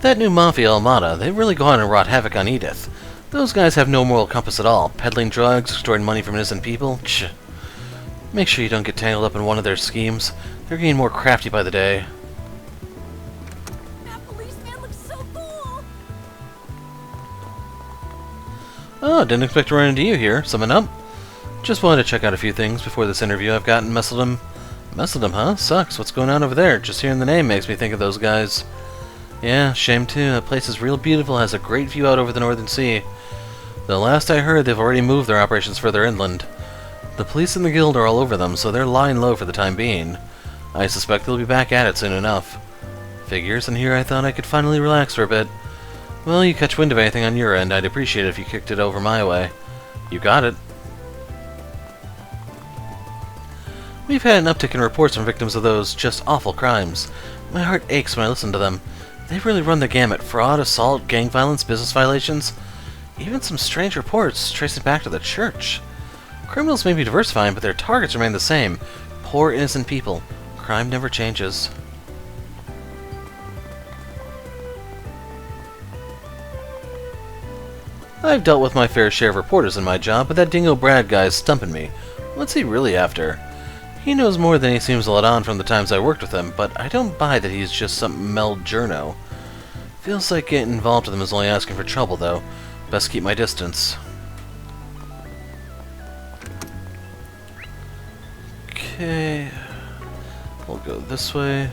That new Mafia Armada, they've really gone and wrought havoc on Edith. Those guys have no moral compass at all. Peddling drugs, extorting money from innocent people. Tch. Make sure you don't get tangled up in one of their schemes. They're getting more crafty by the day. That policeman looks so cool. Oh, didn't expect to run into you here. Summon up. Just wanted to check out a few things before this interview. I've gotten Messeldom. Messeldom, huh? Sucks. What's going on over there? Just hearing the name makes me think of those guys. Yeah, shame too. That place is real beautiful, has a great view out over the Northern Sea. The last I heard, they've already moved their operations further inland. The police and the guild are all over them, so they're lying low for the time being. I suspect they'll be back at it soon enough. Figures, and here I thought I could finally relax for a bit. Well, you catch wind of anything on your end, I'd appreciate it if you kicked it over my way. You got it. We've had an uptick in reports from victims of those just awful crimes. My heart aches when I listen to them. They've really run the gamut. Fraud, assault, gang violence, business violations. Even some strange reports tracing back to the church. Criminals may be diversifying, but their targets remain the same. Poor, innocent people. Crime never changes. I've dealt with my fair share of reporters in my job, but that dingo Brad guy's stumping me. What's he really after? He knows more than he seems to let on from the times I worked with him, but I don't buy that he's just some Mel journo. Feels like getting involved with him is only asking for trouble, though. Best keep my distance. Okay. We'll go this way.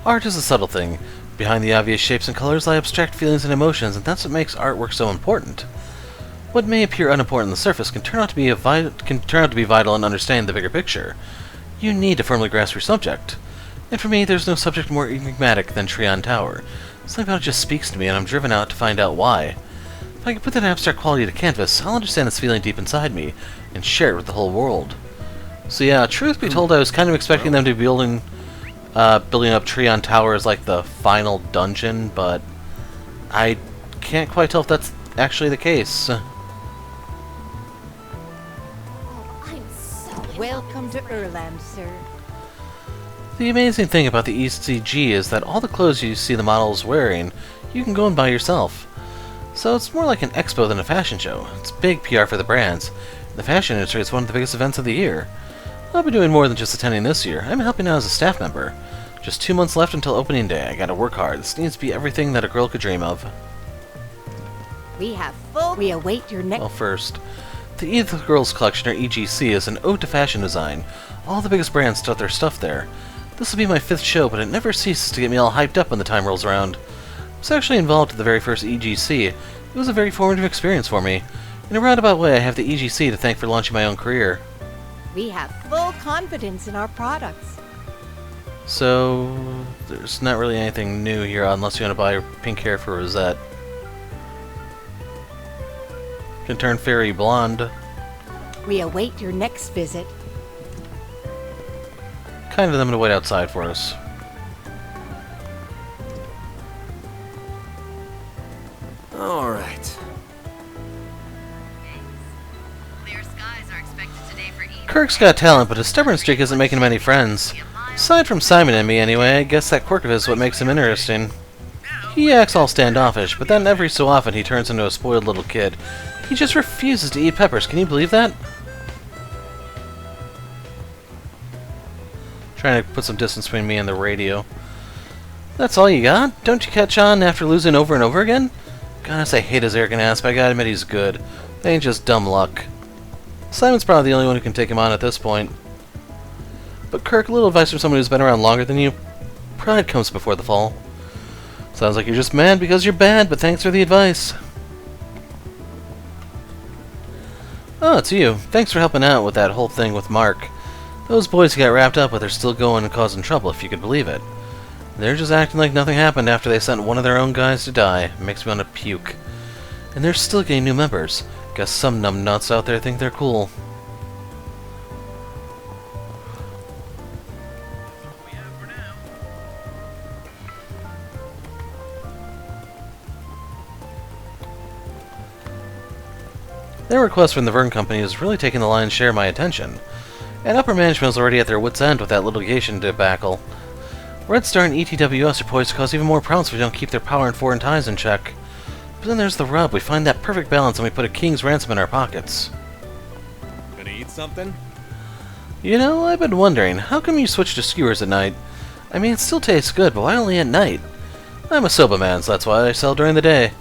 Art is a subtle thing. Behind the obvious shapes and colors lie abstract feelings and emotions, and that's what makes artwork so important. What may appear unimportant on the surface can turn out to be vital in understanding the bigger picture. You need to firmly grasp your subject. And for me, there's no subject more enigmatic than Trion Tower. Something about it just speaks to me, and I'm driven out to find out why. If I can put that abstract quality to canvas, I'll understand its feeling deep inside me, and share it with the whole world. So yeah, truth be told, I was kind of expecting them to be building up Trion Tower as like the final dungeon, but I can't quite tell if that's actually the case. Welcome to Erland, sir. The amazing thing about the ECG is that all the clothes you see the models wearing, you can go and buy yourself. So it's more like an expo than a fashion show. It's big PR for the brands. The fashion industry is one of the biggest events of the year. I'll be doing more than just attending this year. I'm helping out as a staff member. Just 2 months left until opening day. I gotta work hard. This needs to be everything that a girl could dream of. We await your next. Well, first, the Edith Girls Collection, or EGC, is an ode to fashion design. All the biggest brands start their stuff there. This will be my 5th show, but it never ceases to get me all hyped up when the time rolls around. I was actually involved in the very first EGC. It was a very formative experience for me. In a roundabout way, I have the EGC to thank for launching my own career. We have full confidence in our products. So, there's not really anything new here unless you want to buy pink hair for Rosette. Can turn fairy blonde. We await your next visit. Kind of them to wait outside for us. Alright. Kirk's got talent, but his stubborn streak isn't making him any friends. Aside from Simon and me, anyway, I guess that quirk of his is what makes him interesting. He acts all standoffish, but then every so often he turns into a spoiled little kid. He just refuses to eat peppers, can you believe that? Trying to put some distance between me and the radio. That's all you got? Don't you catch on after losing over and over again? Goodness, I hate his arrogant ass, but I gotta admit he's good. That ain't just dumb luck. Simon's probably the only one who can take him on at this point. But Kirk, a little advice from someone who's been around longer than you. Pride comes before the fall. Sounds like you're just mad because you're bad, but thanks for the advice. Oh, it's you. Thanks for helping out with that whole thing with Mark. Those boys you got wrapped up with are still going and causing trouble, if you could believe it. They're just acting like nothing happened after they sent one of their own guys to die. It makes me want to puke. And they're still getting new members. Guess some numbnuts out there think they're cool. Their request from the Vern Company is really taking the lion's share of my attention. And upper management is already at their wits' end with that litigation debacle. Red Star and ETWS are poised to cause even more problems if we don't keep their power and foreign ties in check. But then there's the rub. We find that perfect balance and we put a king's ransom in our pockets. Gonna eat something? You know, I've been wondering, how come you switch to skewers at night? I mean, it still tastes good, but why only at night? I'm a soba man, so that's why I sell during the day.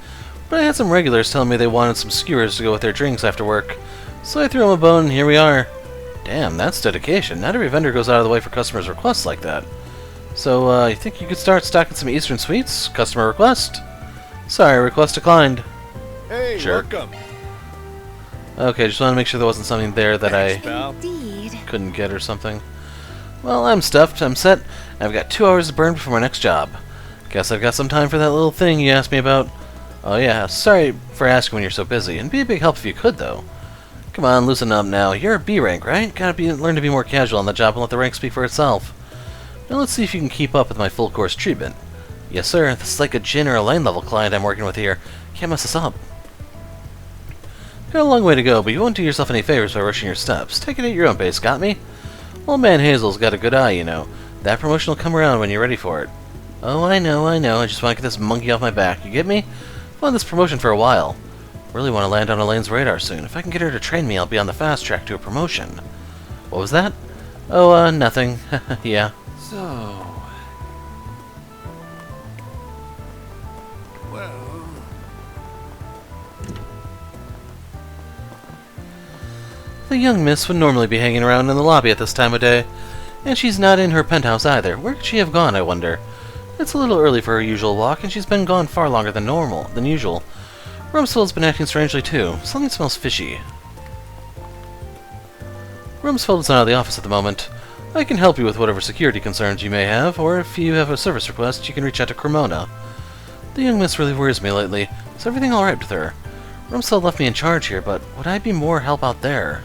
But I had some regulars telling me they wanted some skewers to go with their drinks after work. So I threw them a bone and here we are. Damn, that's dedication. Not every vendor goes out of the way for customers' requests like that. So, you think you could start stocking some Eastern sweets? Customer request? Sorry, request declined. Hey, Jerk. welcome. Okay, just want to make sure there wasn't something there that Thanks, I pal. couldn't get or something. Well, I'm stuffed, I'm set, and I've got 2 hours to burn before my next job. Guess I've got some time for that little thing you asked me about. Oh yeah, sorry for asking when you're so busy, and be a big help if you could, though. Come on, loosen up now. You're a B rank, right? Learn to be more casual on the job and let the rank speak for itself. Now let's see if you can keep up with my full course treatment. Yes, sir. This is like a Jin or a Lane level client I'm working with here. Can't mess this up. Got a long way to go, but you won't do yourself any favors by rushing your steps. Take it at your own pace, got me? Old man Hazel's got a good eye, you know. That promotion will come around when you're ready for it. Oh, I know. I just want to get this monkey off my back. You get me? I've wanted this promotion for a while. Really want to land on Elaine's radar soon. If I can get her to train me, I'll be on the fast track to a promotion. What was that? Oh, nothing. Yeah. So... well... The young miss would normally be hanging around in the lobby at this time of day. And she's not in her penthouse either. Where could she have gone, I wonder? It's a little early for her usual walk, and she's been gone far longer than usual. Rumsfeld's been acting strangely too. Something smells fishy. Rumsfeld is not out of the office at the moment. I can help you with whatever security concerns you may have, or if you have a service request, you can reach out to Cremona. The young miss really worries me lately. Is everything alright with her? Rumsfeld left me in charge here, but would I be more help out there?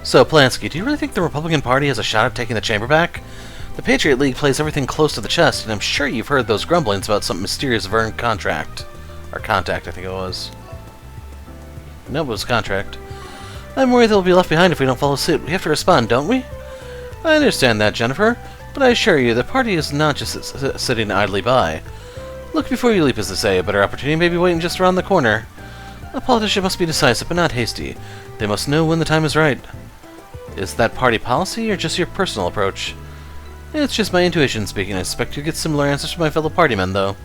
So, Plansky, do you really think the Republican Party has a shot at taking the chamber back? The Patriot League plays everything close to the chest, and I'm sure you've heard those grumblings about some mysterious Vern contract. Or contact, I think it was. No, it was contract. I'm worried they'll be left behind if we don't follow suit. We have to respond, don't we? I understand that, Jennifer, but I assure you, the party is not just sitting idly by. Look before you leap, as they say. A better opportunity may be waiting just around the corner. A politician must be decisive, but not hasty. They must know when the time is right. Is that party policy, or just your personal approach? It's just my intuition speaking. I expect you get similar answers from my fellow partymen, though.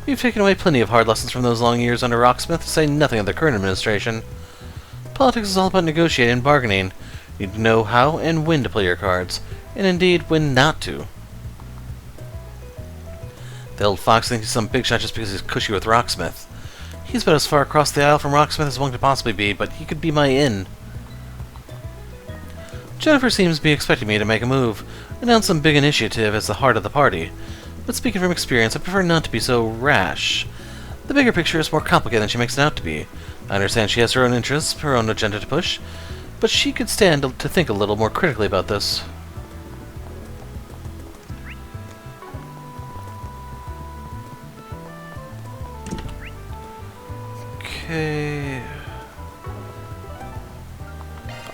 We've taken away plenty of hard lessons from those long years under Rocksmith, to say nothing of the current administration. Politics is all about negotiating and bargaining. You need to know how and when to play your cards, and indeed when not to. The old fox thinks he's some big shot just because he's cushy with Rocksmith. He's about as far across the aisle from Rocksmith as one could possibly be, but he could be my in. Jennifer seems to be expecting me to make a move, announce some big initiative as the heart of the party. But speaking from experience, I prefer not to be so rash. The bigger picture is more complicated than she makes it out to be. I understand she has her own interests, her own agenda to push, but she could stand to think a little more critically about this. Okay.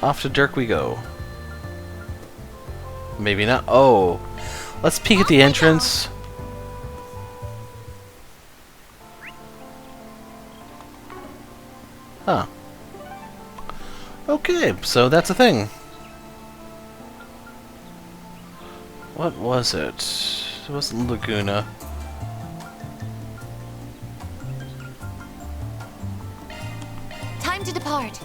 Off to Dirk we go. Maybe not. Oh. Let's peek at the entrance. Huh. Okay, so that's a thing. What was it? It wasn't Laguna. Time to depart.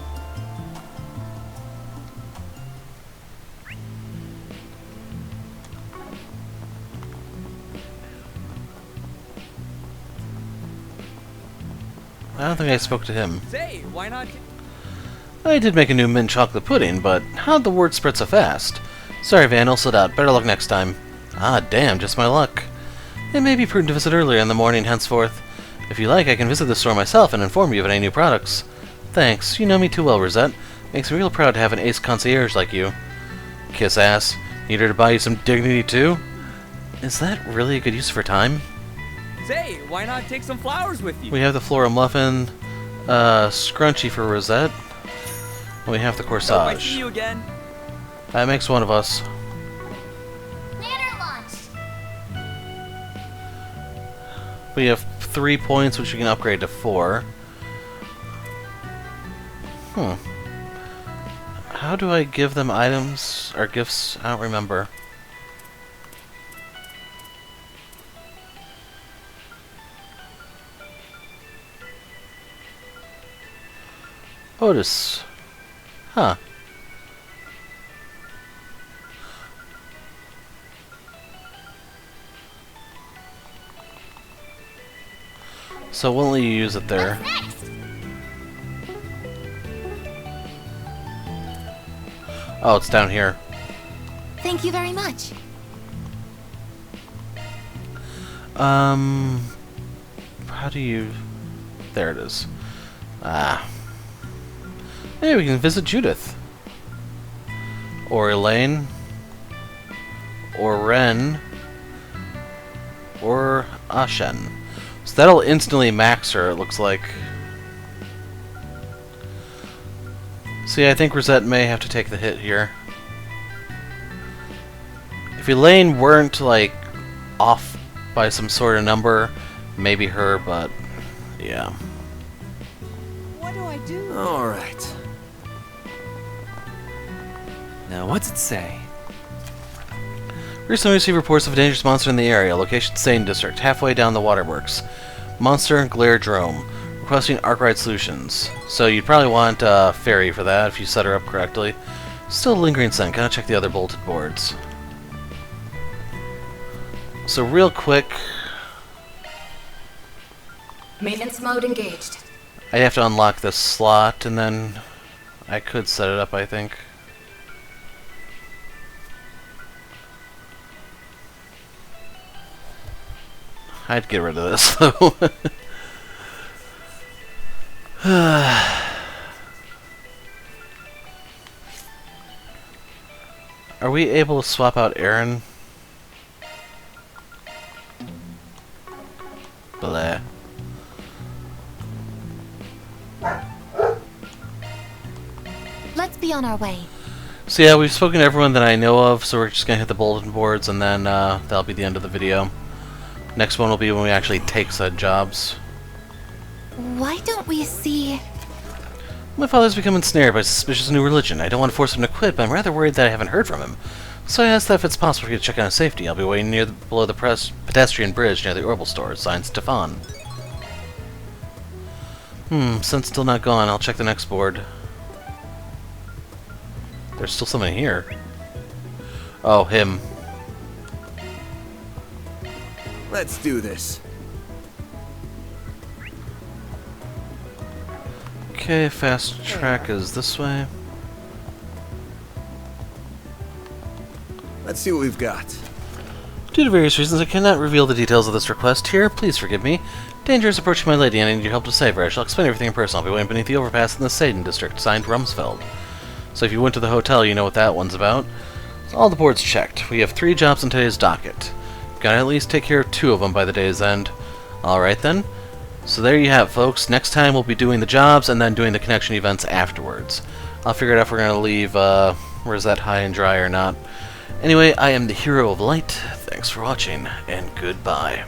I don't think I spoke to him. Say, why not? I did make a new mint chocolate pudding, but how'd the word spread so fast? Sorry, Van, I'll sit out. Better luck next time. Ah, damn, just my luck. It may be prudent to visit earlier in the morning henceforth. If you like, I can visit the store myself and inform you of any new products. Thanks, you know me too well, Rosette. Makes me real proud to have an ace concierge like you. Kiss ass. Need her to buy you some dignity too? Is that really a good use of her time? Say, why not take some flowers with you? We have the floral muffin, scrunchie for Rosette. And we have the corsage. Oh, I see you again. That makes one of us. Banner launch. We have 3 points, which we can upgrade to 4. How do I give them items or gifts? I don't remember. Otis. Huh. So we'll only use it there. Oh, it's down here. Thank you very much. How do you... There it is. Hey, we can visit Judith. Or Elaine. Or Ren. Or Ashen. So that'll instantly max her, it looks like. See, I think Rosette may have to take the hit here. If Elaine weren't, like, off by some sort of number, maybe her, but yeah. What do I do? Alright. Now, what's it say? Recently received reports of a dangerous monster in the area. Location Sane District, halfway down the waterworks. Monster Glairedrome. Requesting Arkwright Solutions. So you'd probably want Fairy for that if you set her up correctly. Still lingering scent. Gotta check the other bulletin boards. So real quick, Maintenance mode engaged. I have to unlock this slot and then I could set it up, I think. I'd get rid of this though. Are we able to swap out Aaron? Blah. Let's be on our way. So yeah, we've spoken to everyone that I know of, so we're just gonna hit the bulletin boards and then that'll be the end of the video. Next one will be when we actually take said jobs. Why don't we see... My father's become ensnared by a suspicious new religion. I don't want to force him to quit, but I'm rather worried that I haven't heard from him. So I asked that if it's possible for you to check on his safety. I'll be waiting below the pedestrian bridge near the Orbital store. Signed, Stefan. Sun's still not gone. I'll check the next board. There's still something here. Oh, him. Let's do this. Okay, fast track is this way. Let's see what we've got. Due to various reasons, I cannot reveal the details of this request here. Please forgive me. Danger is approaching my lady, and I need your help to save her. I shall explain everything in person. I'll be waiting beneath the overpass in the Satan district. Signed, Rumsfeld. So if you went to the hotel, you know what that one's about. So all the boards checked. We have 3 jobs on today's docket. Gotta at least take care of 2 of them by the day's end. Alright then. So there you have it, folks. Next time we'll be doing the jobs and then doing the connection events afterwards. I'll figure out if we're going to leave Rosette high and dry or not. Anyway, I am the Hero of Light. Thanks for watching, and goodbye.